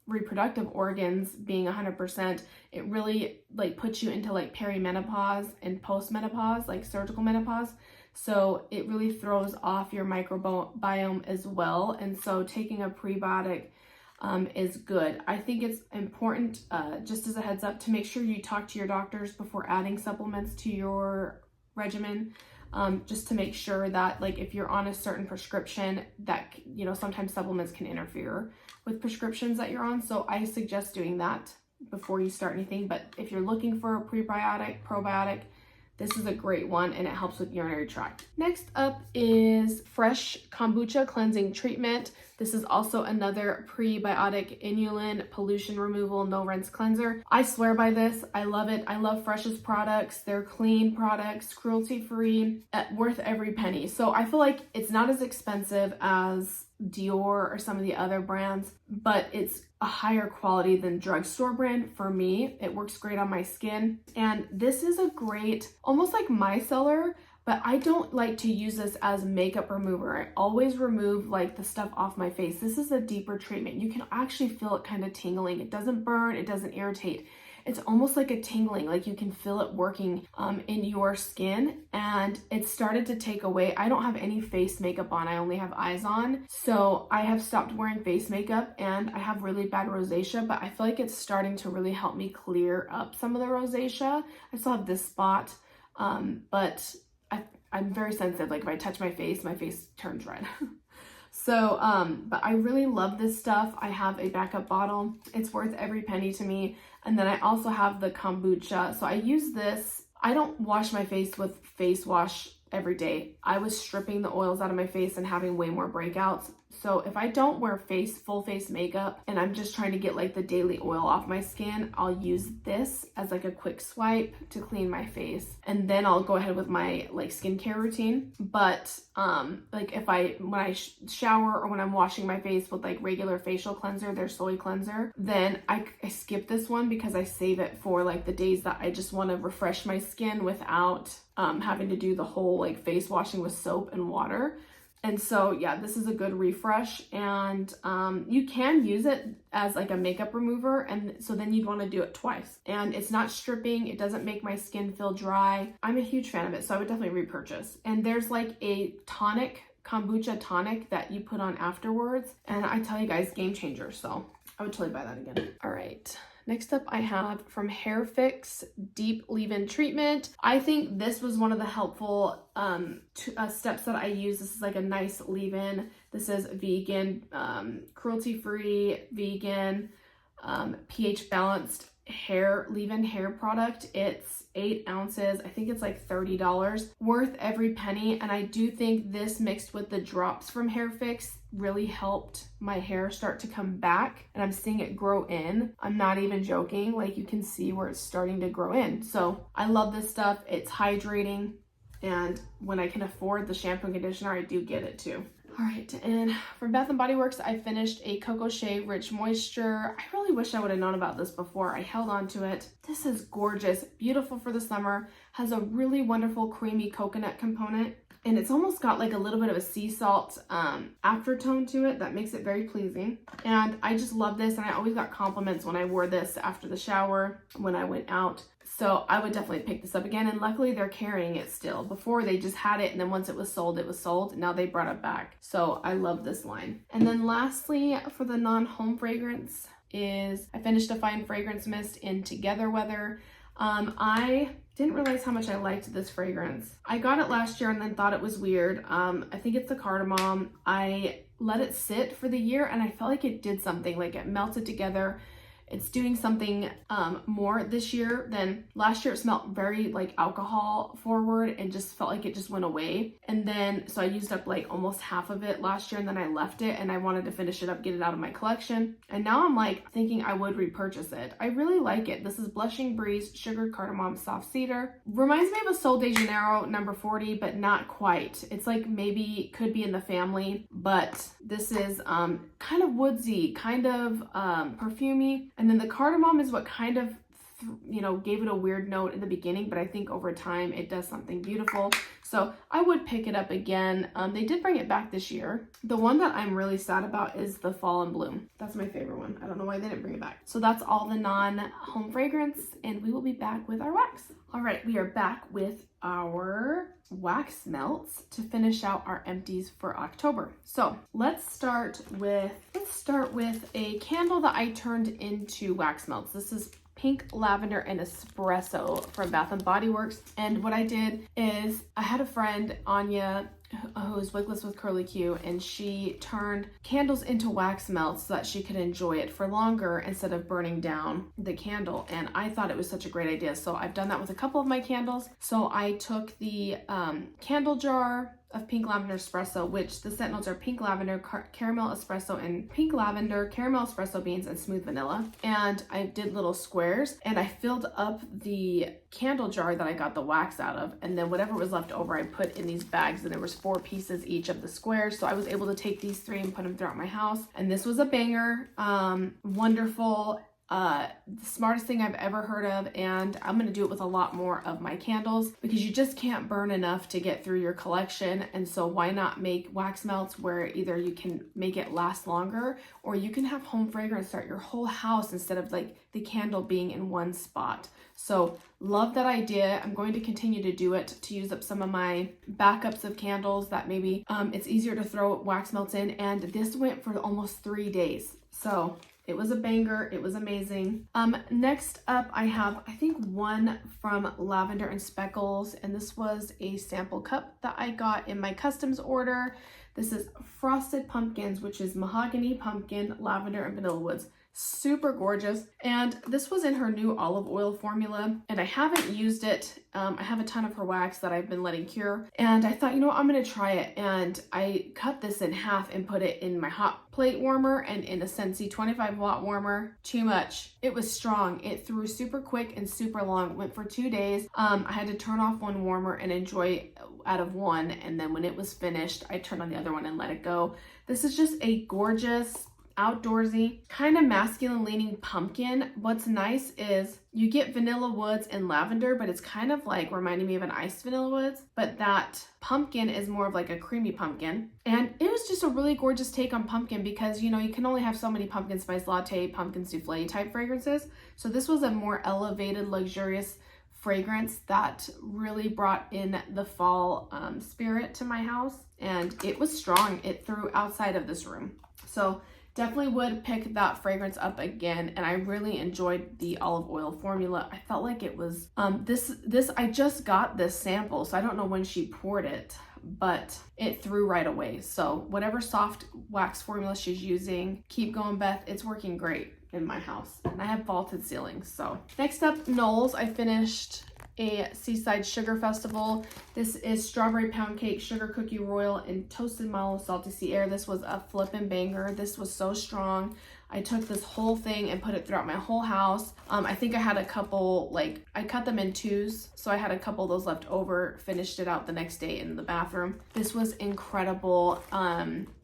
reproductive organs being 100%. It really like puts you into like perimenopause and postmenopause, like surgical menopause. So it really throws off your microbiome as well. And so taking a prebiotic is good. I think it's important, just as a heads up, to make sure you talk to your doctors before adding supplements to your regimen. Just to make sure that, like, if you're on a certain prescription, that, you know, sometimes supplements can interfere with prescriptions that you're on. So I suggest doing that before you start anything. But if you're looking for a prebiotic, probiotic, this is a great one, and it helps with urinary tract. Next up is Fresh Kombucha Cleansing Treatment. This is also another prebiotic inulin pollution removal no rinse cleanser. I swear by this. I love it. I love Fresh's products. They're clean products, cruelty free, worth every penny. So I feel like it's not as expensive as Dior or some of the other brands, but it's a higher quality than drugstore brand for me. It works great on my skin, and this is a great, almost like micellar, but I don't like to use this as makeup remover. I always remove like the stuff off my face. This is a deeper treatment. You can actually feel it kind of tingling. It doesn't burn, it doesn't irritate. It's almost like a tingling, like you can feel it working in your skin, and it started to take away. I don't have any face makeup on, I only have eyes on. So I have stopped wearing face makeup, and I have really bad rosacea, but I feel like it's starting to really help me clear up some of the rosacea. I still have this spot, but I'm very sensitive. Like if I touch my face turns red. So, but I really love this stuff. I have a backup bottle. It's worth every penny to me. And then I also have the kombucha. So I use this. I don't wash my face with face wash every day. I was stripping the oils out of my face and having way more breakouts. So if I don't wear full face makeup and I'm just trying to get like the daily oil off my skin, I'll use this as like a quick swipe to clean my face. And then I'll go ahead with my like skincare routine. But like when I shower or when I'm washing my face with like regular facial cleanser, their soy cleanser, then I skip this one because I save it for like the days that I just want to refresh my skin without having to do the whole like face washing with soap and water. And so, yeah, this is a good refresh, and you can use it as like a makeup remover, and so then you'd want to do it twice. And it's not stripping, it doesn't make my skin feel dry. I'm a huge fan of it, so I would definitely repurchase. And there's like a tonic, kombucha tonic that you put on afterwards, and I tell you guys, game changer, so I would totally buy that again. All right. Next up, I have from Hair Fix Deep Leave-In Treatment. I think this was one of the helpful steps that I use. This is like a nice leave-in. This is vegan, cruelty-free, vegan, pH balanced hair leave-in hair product. It's 8 ounces. I think it's like $30, worth every penny. And I do think this mixed with the drops from Hair Fix really helped my hair start to come back, and I'm seeing it grow in. I'm not even joking. Like you can see where it's starting to grow in. So I love this stuff. It's hydrating, and when I can afford the shampoo and conditioner, I do get it too. All right, and from Bath & Body Works, I finished a Coco Shea Rich Moisture. I really wish I would have known about this before. I held on to it. This is gorgeous, beautiful for the summer, has a really wonderful creamy coconut component, and it's almost got like a little bit of a sea salt aftertone to it that makes it very pleasing. And I just love this, and I always got compliments when I wore this after the shower when I went out. So I would definitely pick this up again, and luckily they're carrying it still. Before they just had it, and then once it was sold, now they brought it back. So I love this line. And then lastly, for the non-home fragrance, is, I finished a fine fragrance mist in Together Weather. I didn't realize how much I liked this fragrance. I got it last year and then thought it was weird. I think it's the cardamom. I let it sit for the year and I felt like it did something, like it melted together. It's doing something more this year than last year. It smelled very like alcohol forward and just felt like it just went away. And then, so I used up like almost half of it last year and then I left it and I wanted to finish it up, get it out of my collection. And now I'm like thinking I would repurchase it. I really like it. This is Blushing Breeze Sugared Cardamom Soft Cedar. Reminds me of a Sol de Janeiro number 40, but not quite. It's like maybe could be in the family, but this is kind of woodsy, kind of perfumey. And then the cardamom is what kind of, gave it a weird note in the beginning, but I think over time it does something beautiful. So I would pick it up again. They did bring it back this year. The one that I'm really sad about is the Fall and Bloom. That's my favorite one. I don't know why they didn't bring it back. So that's all the non-home fragrance, and we will be back with our wax. All right, we are back with our wax melts to finish out our empties for October. So let's start with a candle that I turned into wax melts. This is Pink Lavender and Espresso from Bath & Body Works. And what I did is I had a friend, Anya, who's wigless with curly Q, and she turned candles into wax melts so that she could enjoy it for longer instead of burning down the candle. And I thought it was such a great idea. So I've done that with a couple of my candles. So I took the candle jar of Pink Lavender Espresso, which the scent notes are pink lavender, caramel espresso, and pink lavender, caramel espresso beans, and smooth vanilla. And I did little squares and I filled up the candle jar that I got the wax out of, and then whatever was left over I put in these bags, and there was 4 pieces each of the squares. So I was able to take these 3 and put them throughout my house, and this was a banger. Wonderful. The smartest thing I've ever heard of, and I'm going to do it with a lot more of my candles because you just can't burn enough to get through your collection. And so why not make wax melts where either you can make it last longer or you can have home fragrance start your whole house instead of like the candle being in one spot. So love that idea. I'm going to continue to do it to use up some of my backups of candles that maybe it's easier to throw wax melts in, and this went for almost 3 days. So it was a banger. It was amazing. Next up, I have, I think, one from Lavender and Speckles, and this was a sample cup that I got in my customs order. This is Frosted Pumpkins, which is mahogany, pumpkin, lavender, and vanilla woods. Super gorgeous. And this was in her new olive oil formula, and I haven't used it. I have a ton of her wax that I've been letting cure, and I thought, I'm gonna try it. And I cut this in half and put it in my hot plate warmer and in a Scentsy 25-watt warmer. Too much. It was strong. It threw super quick and super long. Went for 2 days. I had to turn off one warmer and enjoy out of one, and then when it was finished, I turned on the other one and let it go. This is just a gorgeous, outdoorsy, kind of masculine leaning pumpkin. What's nice is you get vanilla woods and lavender, but it's kind of like reminding me of an iced vanilla woods, but that pumpkin is more of like a creamy pumpkin. And it was just a really gorgeous take on pumpkin because, you can only have so many pumpkin spice latte, pumpkin souffle type fragrances. So this was a more elevated, luxurious fragrance that really brought in the fall spirit to my house. And it was strong. It threw outside of this room. So definitely would pick that fragrance up again, and I really enjoyed the olive oil formula. I felt like it was this I just got this sample, so I don't know when she poured it, but it threw right away. So whatever soft wax formula she's using, keep going, Beth. It's working great in my house, and I have vaulted ceilings. So next up, Knowles. I finished a Seaside Sugar Festival. This is Strawberry Pound Cake, Sugar Cookie Royal, and Toasted Mallow Salty Sea Air. This was a flippin' banger. This was so strong. I took this whole thing and put it throughout my whole house. I think I had a couple, I cut them in 2s, so I had a couple of those left over, finished it out the next day in the bathroom. This was incredible.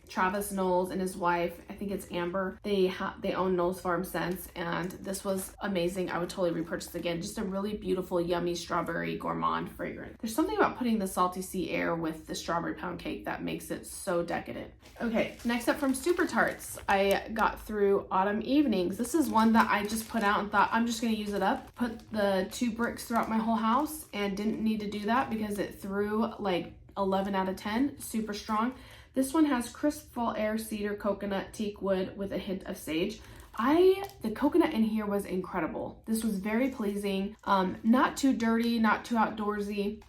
Travis Knowles and his wife, I think it's Amber, they own Knowles Farm Scents, and this was amazing. I would totally repurchase again. Just a really beautiful, yummy strawberry gourmand fragrance. There's something about putting the Salty Sea Air with the Strawberry Pound Cake that makes it so decadent. Okay, next up from Super Tarts, I got through Autumn Evenings. This is one that I just put out and thought I'm just gonna use it up. Put the 2 bricks throughout my whole house and didn't need to do that because it threw like 11 out of 10, super strong. This one has crisp fall air, cedar, coconut, teak wood with a hint of sage. The coconut in here was incredible. This was very pleasing. Not too dirty, not too outdoorsy,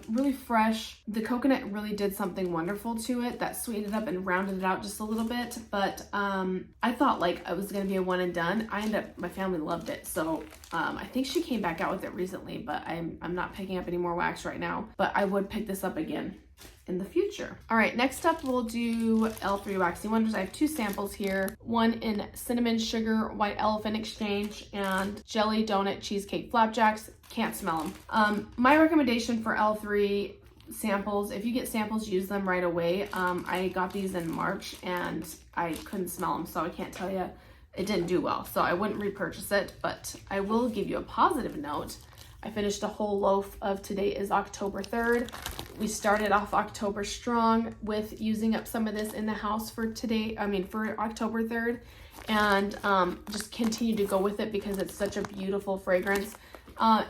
really fresh. The coconut really did something wonderful to it that sweetened it up and rounded it out just a little bit. But I thought like it was gonna be a one and done. My family loved it. So I think she came back out with it recently, but I'm not picking up any more wax right now, but I would pick this up again in the future. All right, next up we'll do L3 Waxing Wonders. I have 2 samples here, one in Cinnamon Sugar White Elephant Exchange and Jelly Donut Cheesecake Flapjacks. Can't smell them. My recommendation for L3 samples, if you get samples, use them right away. I got these in March and I couldn't smell them, so I can't tell you, it didn't do well. So I wouldn't repurchase it, but I will give you a positive note. I finished a whole loaf of Today is October 3rd. We started off October strong with using up some of this in the house for October 3rd, and just continue to go with it because it's such a beautiful fragrance.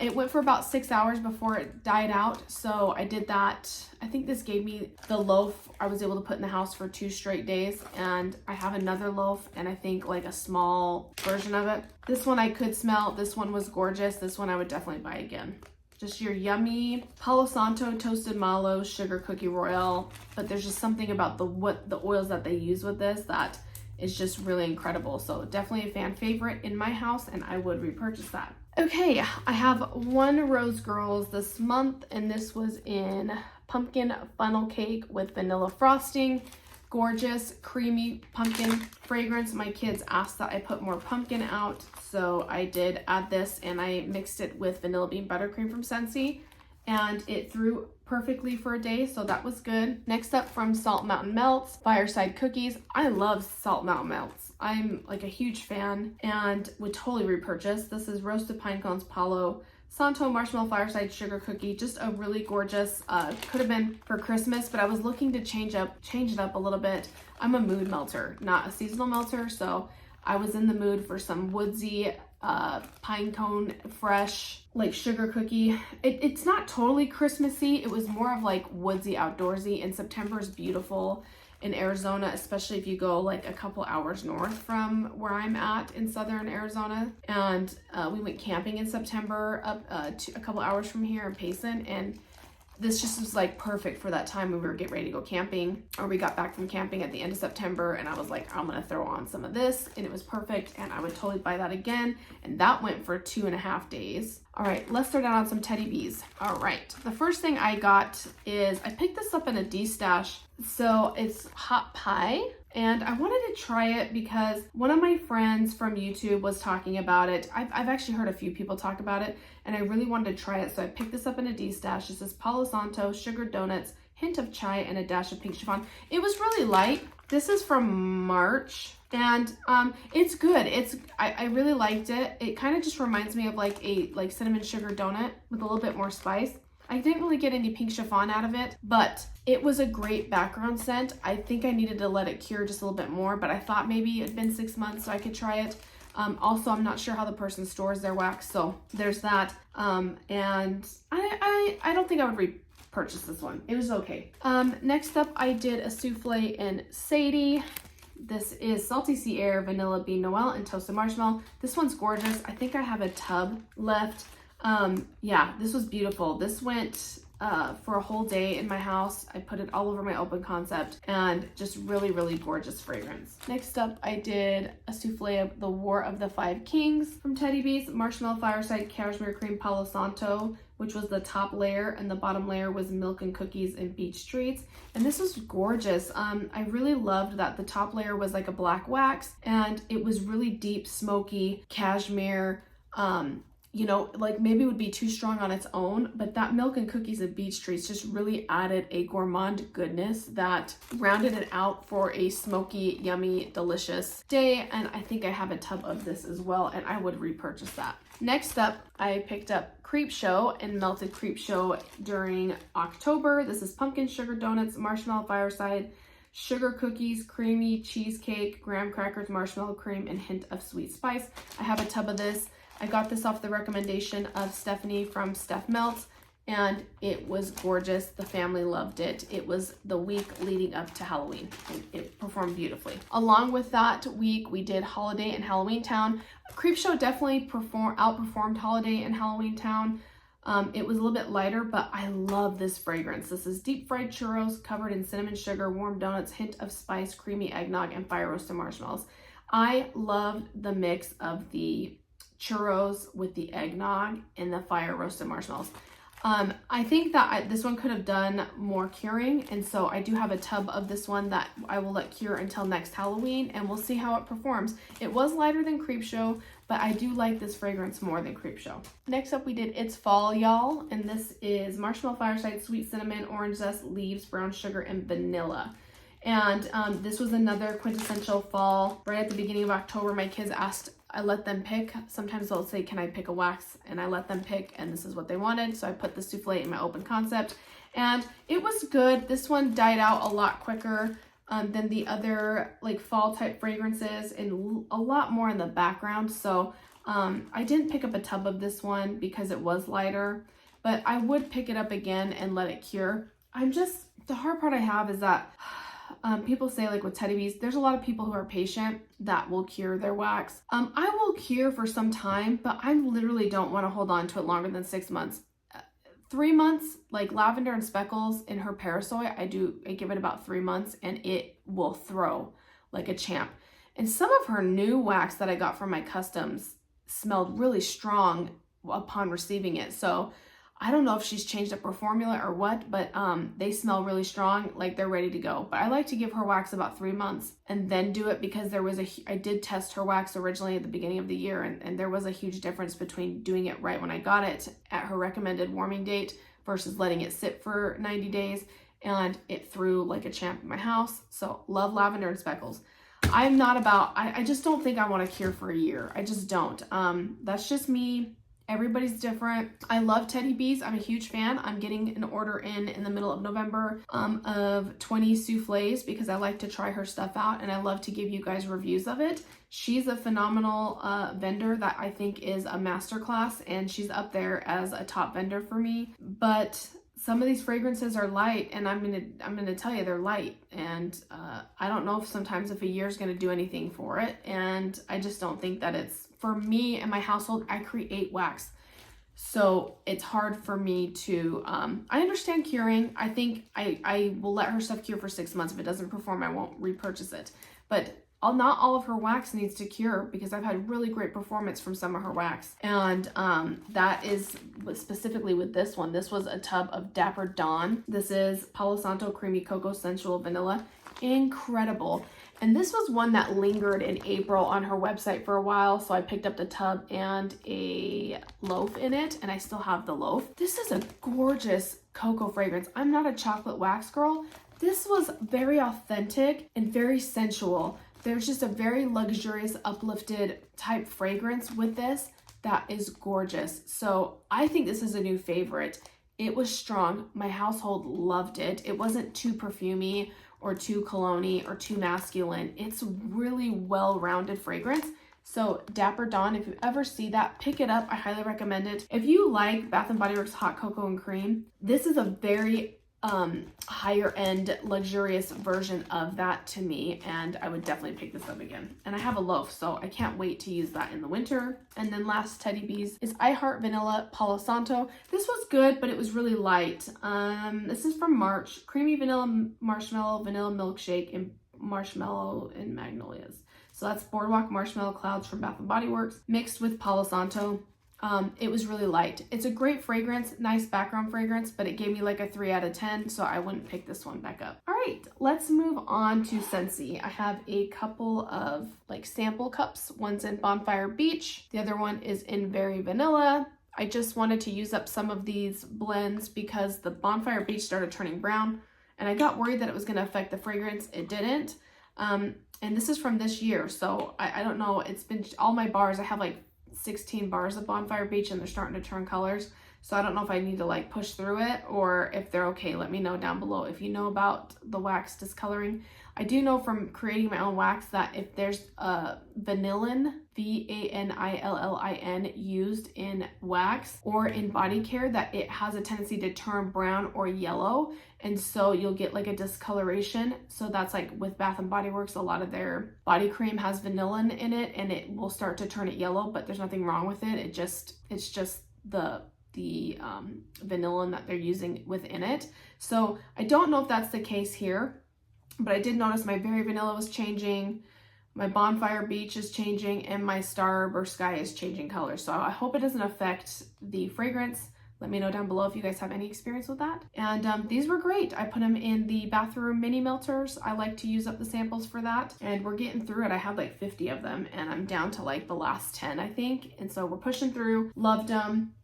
It went for about 6 hours before it died out, so I did that. I think this gave me the loaf I was able to put in the house for 2 straight days, and I have another loaf and I think like a small version of it. This one I could smell. This one was gorgeous. This one I would definitely buy again. Just your yummy Palo Santo Toasted Mallow Sugar Cookie Royale, but there's just something about the oils that they use with this that is just really incredible. So definitely a fan favorite in my house, and I would repurchase that. Okay, I have 1 Rose Girls this month, and this was in pumpkin funnel cake with vanilla frosting. Gorgeous, creamy pumpkin fragrance. My kids asked that I put more pumpkin out, so I did add this, and I mixed it with vanilla bean buttercream from Scentsy, and it threw perfectly for a day, so that was good. Next up, from Salt Mountain Melts, Fireside Cookies. I love Salt Mountain Melts. I'm like a huge fan and would totally repurchase. This is Roasted Pine Cones Palo Santo Marshmallow Fireside Sugar Cookie. Just a really gorgeous, could have been for Christmas, but I was looking to change it up a little bit. I'm a mood melter, not a seasonal melter, so I was in the mood for some woodsy, pine cone fresh like sugar cookie. It's not totally Christmassy. It was more of like woodsy, outdoorsy, and September is beautiful in Arizona, especially if you go like a couple hours north from where I'm at in southern Arizona. And we went camping in September up to a couple hours from here in Payson, and this just was like perfect for that time when we were getting ready to go camping, or we got back from camping at the end of September, and I was like, I'm gonna throw on some of this, and it was perfect, and I would totally buy that again. And that went for 2.5 days. All right, let's throw down on some Teddy Bees. All right, the first thing I got is, I picked this up in a D-stash. So it's hot pie, and I wanted to try it because one of my friends from YouTube was talking about it. I've actually heard a few people talk about it, and I really wanted to try it, so I picked this up in a D-stash. This is Palo Santo Sugar Donuts, hint of chai, and a dash of pink chiffon. It was really light. This is from March, and it's good. I really liked it. It kind of just reminds me of like a cinnamon sugar donut with a little bit more spice. I didn't really get any pink chiffon out of it, but it was a great background scent. I think I needed to let it cure just a little bit more, but I thought maybe it'd been 6 months so I could try it. Also, I'm not sure how the person stores their wax, so there's that. And I don't think I would repurchase this one. It was okay. Next up, I did a souffle in Sadie. This is Salty Sea Air, Vanilla Bean Noel, and Toasted Marshmallow. This one's gorgeous. I think I have a tub left. Yeah, this was beautiful. This went for a whole day in my house. I put it all over my open concept, and just really, really gorgeous fragrance. Next up, I did a souffle of the War of the Five Kings from Teddy Bees, Marshmallow Fireside Cashmere Cream Palo Santo, which was the top layer, and the bottom layer was Milk and Cookies and Beach Treats. And this was gorgeous. I really loved that the top layer was like a black wax, and it was really deep, smoky cashmere. You know, like maybe it would be too strong on its own, but that Milk and Cookies and Beach Treats just really added a gourmand goodness that rounded it out for a smoky, yummy, delicious day. And I think I have a tub of this as well, and I would repurchase that. Next up, I picked up Creep Show and Melted Creep Show during October. This is Pumpkin Sugar Donuts, Marshmallow Fireside, Sugar Cookies, Creamy Cheesecake, Graham Crackers, Marshmallow Cream, and hint of sweet spice. I have a tub of this. I got this off the recommendation of Stephanie from Steph Melts, and it was gorgeous. The family loved it. It was the week leading up to Halloween, and it performed beautifully. Along with that week, we did Holiday and Halloween Town. Creepshow definitely outperformed Holiday and Halloween Town. It was a little bit lighter, but I love this fragrance. This is deep fried churros covered in cinnamon sugar, warm donuts, hint of spice, creamy eggnog, and fire roasted marshmallows. I loved the mix of the churros with the eggnog and the fire roasted marshmallows. I think that this one could have done more curing, and so I do have a tub of this one that I will let cure until next Halloween, and we'll see how it performs. It was lighter than Creepshow, but I do like this fragrance more than Creepshow. Next up, we did It's Fall, Y'all, and this is Marshmallow Fireside, Sweet Cinnamon, Orange Zest, Leaves, Brown Sugar, and Vanilla. And this was another quintessential fall. Right at the beginning of October, my kids asked, I let them pick. Sometimes they'll say, can I pick a wax? And I let them pick, and this is what they wanted. So I put the souffle in my open concept, and it was good. This one died out a lot quicker than the other like fall type fragrances, and a lot more in the background. So I didn't pick up a tub of this one because it was lighter, but I would pick it up again and let it cure. The hard part I have is that people say, like with Teddy Bees, there's a lot of people who are patient that will cure their wax. I will cure for some time, but I literally don't want to hold on to it longer than 6 months. 3 months, like Lavender and Speckles in her Parasoy, I give it about 3 months and it will throw like a champ. And some of her new wax that I got from my customs smelled really strong upon receiving it. So I don't know if she's changed up her formula or what, but they smell really strong, like they're ready to go. But I like to give her wax about 3 months and then do it, because I did test her wax originally at the beginning of the year, and there was a huge difference between doing it right when I got it at her recommended warming date versus letting it sit for 90 days, and it threw like a champ in my house. So love Lavender and Speckles. I just don't think I want to cure for a year. I just don't. That's just me. Everybody's different. I love Teddy Bees. I'm a huge fan. I'm getting an order in the middle of November of 20 souffles, because I like to try her stuff out and I love to give you guys reviews of it. She's a phenomenal vendor that I think is a masterclass, and she's up there as a top vendor for me. But some of these fragrances are light, and I'm gonna tell you they're light, and I don't know if a year is gonna do anything for it, and I just don't think that it's for me and my household. I create wax, so it's hard for me to. I understand curing. I think I will let her stuff cure for 6 months. If it doesn't perform, I won't repurchase it. But not all of her wax needs to cure, because I've had really great performance from some of her wax. And that is specifically with this one. This was a tub of Dapper Dawn. This is Palo Santo Creamy Cocoa Sensual Vanilla. Incredible. And this was one that lingered in April on her website for a while. So I picked up the tub and a loaf in it, and I still have the loaf. This is a gorgeous cocoa fragrance. I'm not a chocolate wax girl. This was very authentic and very sensual. There's just a very luxurious, uplifted type fragrance with this that is gorgeous. So I think this is a new favorite. It was strong. My household loved it. It wasn't too perfumey or too cologne-y or too masculine. It's really well-rounded fragrance. So Dapper Dawn, if you ever see that, pick it up. I highly recommend it. If you like Bath & Body Works Hot Cocoa and Cream, this is a very higher end luxurious version of that to me, and I would definitely pick this up again. And I have a loaf, so I can't wait to use that in the winter. And then last Teddy Bees is I Heart Vanilla Palo Santo. This was good, but it was really light. This is from March. Creamy vanilla marshmallow vanilla milkshake and marshmallow and magnolias. So that's Boardwalk Marshmallow Clouds from Bath & Body Works mixed with Palo Santo. It was really light. It's a great fragrance, nice background fragrance, but it gave me like a 3 out of 10, so I wouldn't pick this one back up. All right, let's move on to Scentsy. I have a couple of like sample cups. One's in Bonfire Beach. The other one is in Very Vanilla. I just wanted to use up some of these blends because the Bonfire Beach started turning brown, and I got worried that it was going to affect the fragrance. It didn't. And this is from this year, so I don't know. It's been all my bars. I have like 16 bars of Bonfire Beach, and they're starting to turn colors. So I don't know if I need to like push through it or if they're okay. Let me know down below if you know about the wax discoloring. I do know from creating my own wax that if there's a vanillin, vanillin, used in wax or in body care, that it has a tendency to turn brown or yellow. And so you'll get like a discoloration. So that's like with Bath and Body Works, a lot of their body cream has vanillin in it and it will start to turn it yellow, but there's nothing wrong with it. It's just the vanillin that they're using within it. So I don't know if that's the case here, but I did notice my Berry Vanilla was changing, my Bonfire Beach is changing, and my Starburst Sky is changing color. So I hope it doesn't affect the fragrance. Let me know down below if you guys have any experience with that. And these were great. I put them in the bathroom mini melters. I like to use up the samples for that. And we're getting through it. I had like 50 of them and I'm down to like the last 10, I think. And so we're pushing through. Loved them.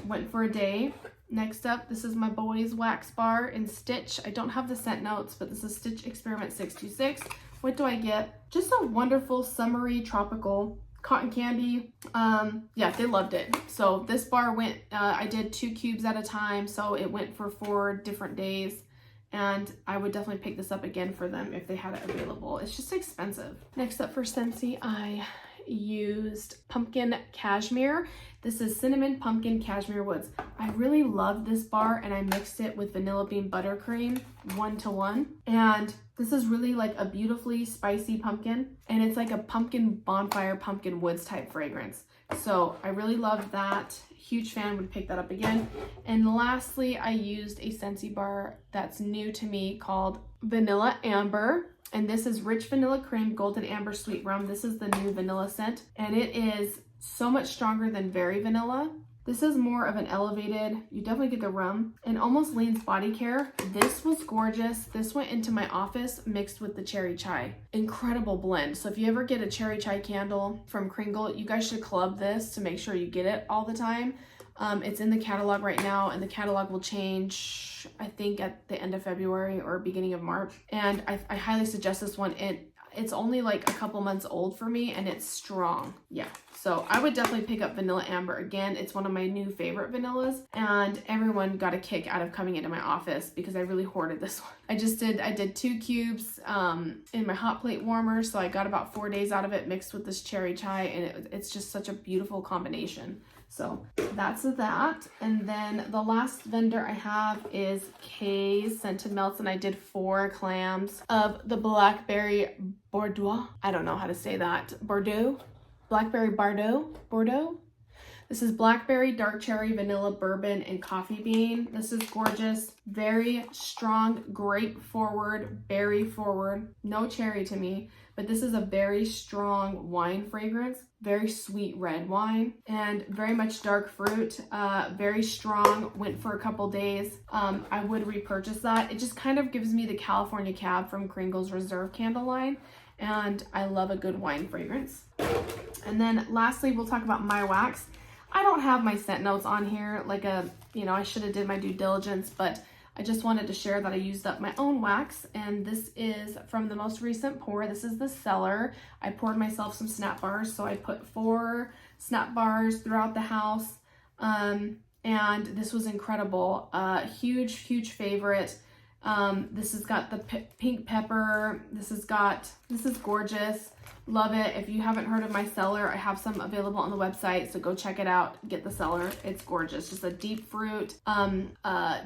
Went for a day. Next up, this is my boys wax bar in Stitch. I don't have the scent notes, but this is Stitch Experiment 626. What do I get? Just a wonderful summery tropical cotton candy. Yeah, they loved it. So this bar went, I did 2 cubes at a time, so it went for 4 different days. And I would definitely pick this up again for them if they had it available. It's just expensive. Next up for Scentsy, I used pumpkin cashmere. This is cinnamon pumpkin cashmere woods. I really love this bar and I mixed it with vanilla bean buttercream 1-to-1. And this is really like a beautifully spicy pumpkin and it's like a pumpkin bonfire, pumpkin woods type fragrance. So I really loved that. Huge fan, would pick that up again. And lastly, I used a Scentsy bar that's new to me called Vanilla Amber. And this is rich vanilla cream, golden amber sweet rum. This is the new vanilla scent. And it is so much stronger than Very Vanilla. This is more of an elevated, you definitely get the rum, and almost leans body care. This was gorgeous. This went into my office mixed with the cherry chai. Incredible blend. So if you ever get a cherry chai candle from Kringle, you guys should club this to make sure you get it all the time. It's in the catalog right now and the catalog will change, I think, at the end of February or beginning of March. And I highly suggest this one. It's only like a couple months old for me and it's strong. Yeah, so I would definitely pick up Vanilla Amber again. It's one of my new favorite vanillas and everyone got a kick out of coming into my office because I really hoarded this one. I did 2 cubes in my hot plate warmer, so I got about 4 days out of it mixed with this cherry chai and it's just such a beautiful combination. So that's that. And then the last vendor I have is Kay's Scented Melts, and I did 4 clams of the Blackberry Bordeaux. I don't know how to say that. Bordeaux? Blackberry Bordeaux? This is blackberry, dark cherry, vanilla, bourbon, and coffee bean. This is gorgeous. Very strong, grape forward, berry forward. No cherry to me, but this is a very strong wine fragrance. Very sweet red wine and very much dark fruit. Very strong, went for a couple days. I would repurchase that. It just kind of gives me the California Cab from Kringle's Reserve candle line. And I love a good wine fragrance. And then lastly, we'll talk about my wax. I don't have my scent notes on here like I should have did my due diligence, but I just wanted to share that I used up my own wax, and this is from the most recent pour. This is the Cellar. I poured myself some snap bars, so I put 4 snap bars throughout the house, and this was incredible. Huge favorite. This has got the pink pepper. This is gorgeous. Love it. If you haven't heard of my Cellar, I have some available on the website, so go check it out. Get the Cellar. It's gorgeous. Just a deep fruit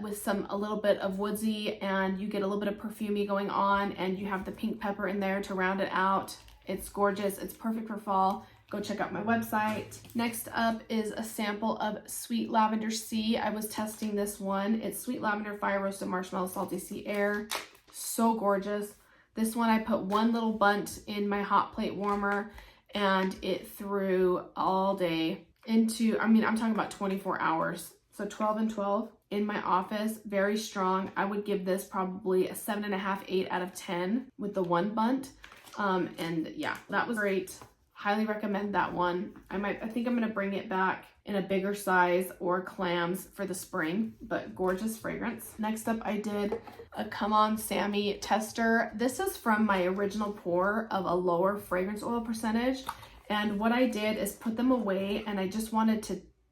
with a little bit of woodsy, and you get a little bit of perfumey going on, and you have the pink pepper in there to round it out. It's gorgeous. It's perfect for fall. Go check out my website. Next up is a sample of Sweet Lavender Sea. I was testing this one. It's Sweet Lavender, Fire Roasted Marshmallow, Salty Sea Air. So gorgeous. This one I put 1 little bunt in my hot plate warmer and it threw all day into, I'm talking about 24 hours. So 12 and 12 in my office, very strong. I would give this probably a 7.5, 8 out of 10 with the 1 bunt. And yeah, that was great. Highly recommend that one. I think I'm gonna bring it back in a bigger size or clams for the spring, but gorgeous fragrance. Next up, I did a Come On Sammy tester. This is from my original pour of a lower fragrance oil percentage. And what I did is put them away, and I just wanted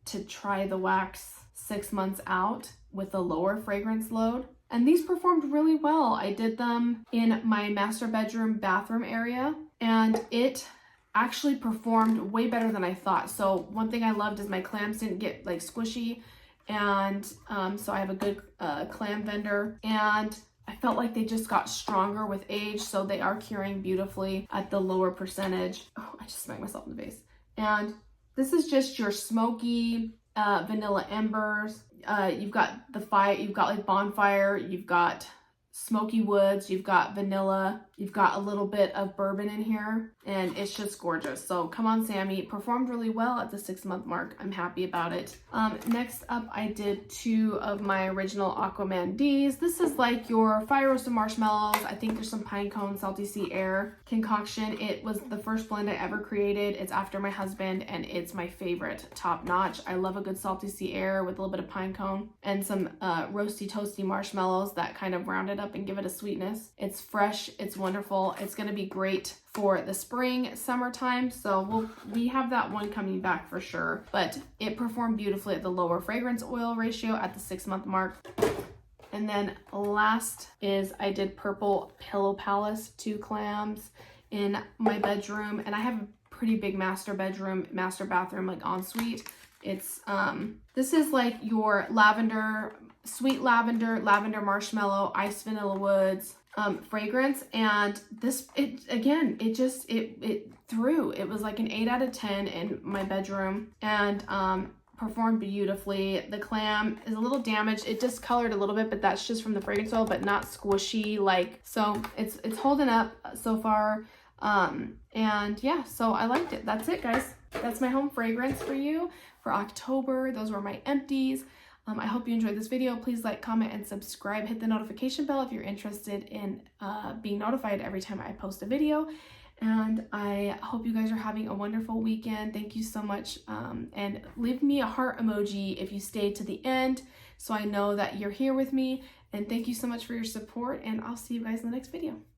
to try the wax 6 months out with a lower fragrance load. And these performed really well. I did them in my master bedroom bathroom area, and it actually performed way better than I thought. So one thing I loved is my clams didn't get like squishy, and so I have a good clam vendor, and I felt like they just got stronger with age, so they are curing beautifully at the lower percentage. Oh, I just smacked myself in the face. And this is just your smoky vanilla embers. You've got the fire, you've got like bonfire, you've got smoky woods, you've got vanilla, you've got a little bit of bourbon in here, and it's just gorgeous. So come on, Sammy. It performed really well at the 6-month mark. I'm happy about it. Next up, I did 2 of my original Aquaman D's. This is like your fire roasted marshmallows. I think there's some pine cone salty sea air concoction. It was the first blend I ever created. It's after my husband, and it's my favorite, top notch. I love a good salty sea air with a little bit of pine cone and some roasty toasty marshmallows that kind of round it up and give it a sweetness. It's fresh, it's wonderful. It's gonna be great for the spring, summertime. So we have that one coming back for sure, but it performed beautifully at the lower fragrance oil ratio at the 6-month mark. And then last is I did Purple Pillow Palace 2 clams in my bedroom, and I have a pretty big master bathroom, like ensuite. It's this is like your lavender, sweet lavender marshmallow, iced vanilla woods fragrance, and this, it threw. It was like an 8 out of 10 in my bedroom, and performed beautifully. The clam is a little damaged. It discolored a little bit, but that's just from the fragrance oil, but not squishy, like, so it's holding up so far. And yeah, so I liked it. That's it, guys. That's my home fragrance for you for October. Those were my empties. I hope you enjoyed this video. Please like, comment, and subscribe. Hit the notification bell if you're interested in being notified every time I post a video. And I hope you guys are having a wonderful weekend. Thank you so much. And leave me a heart emoji if you stayed to the end, so I know that you're here with me. And thank you so much for your support, and I'll see you guys in the next video.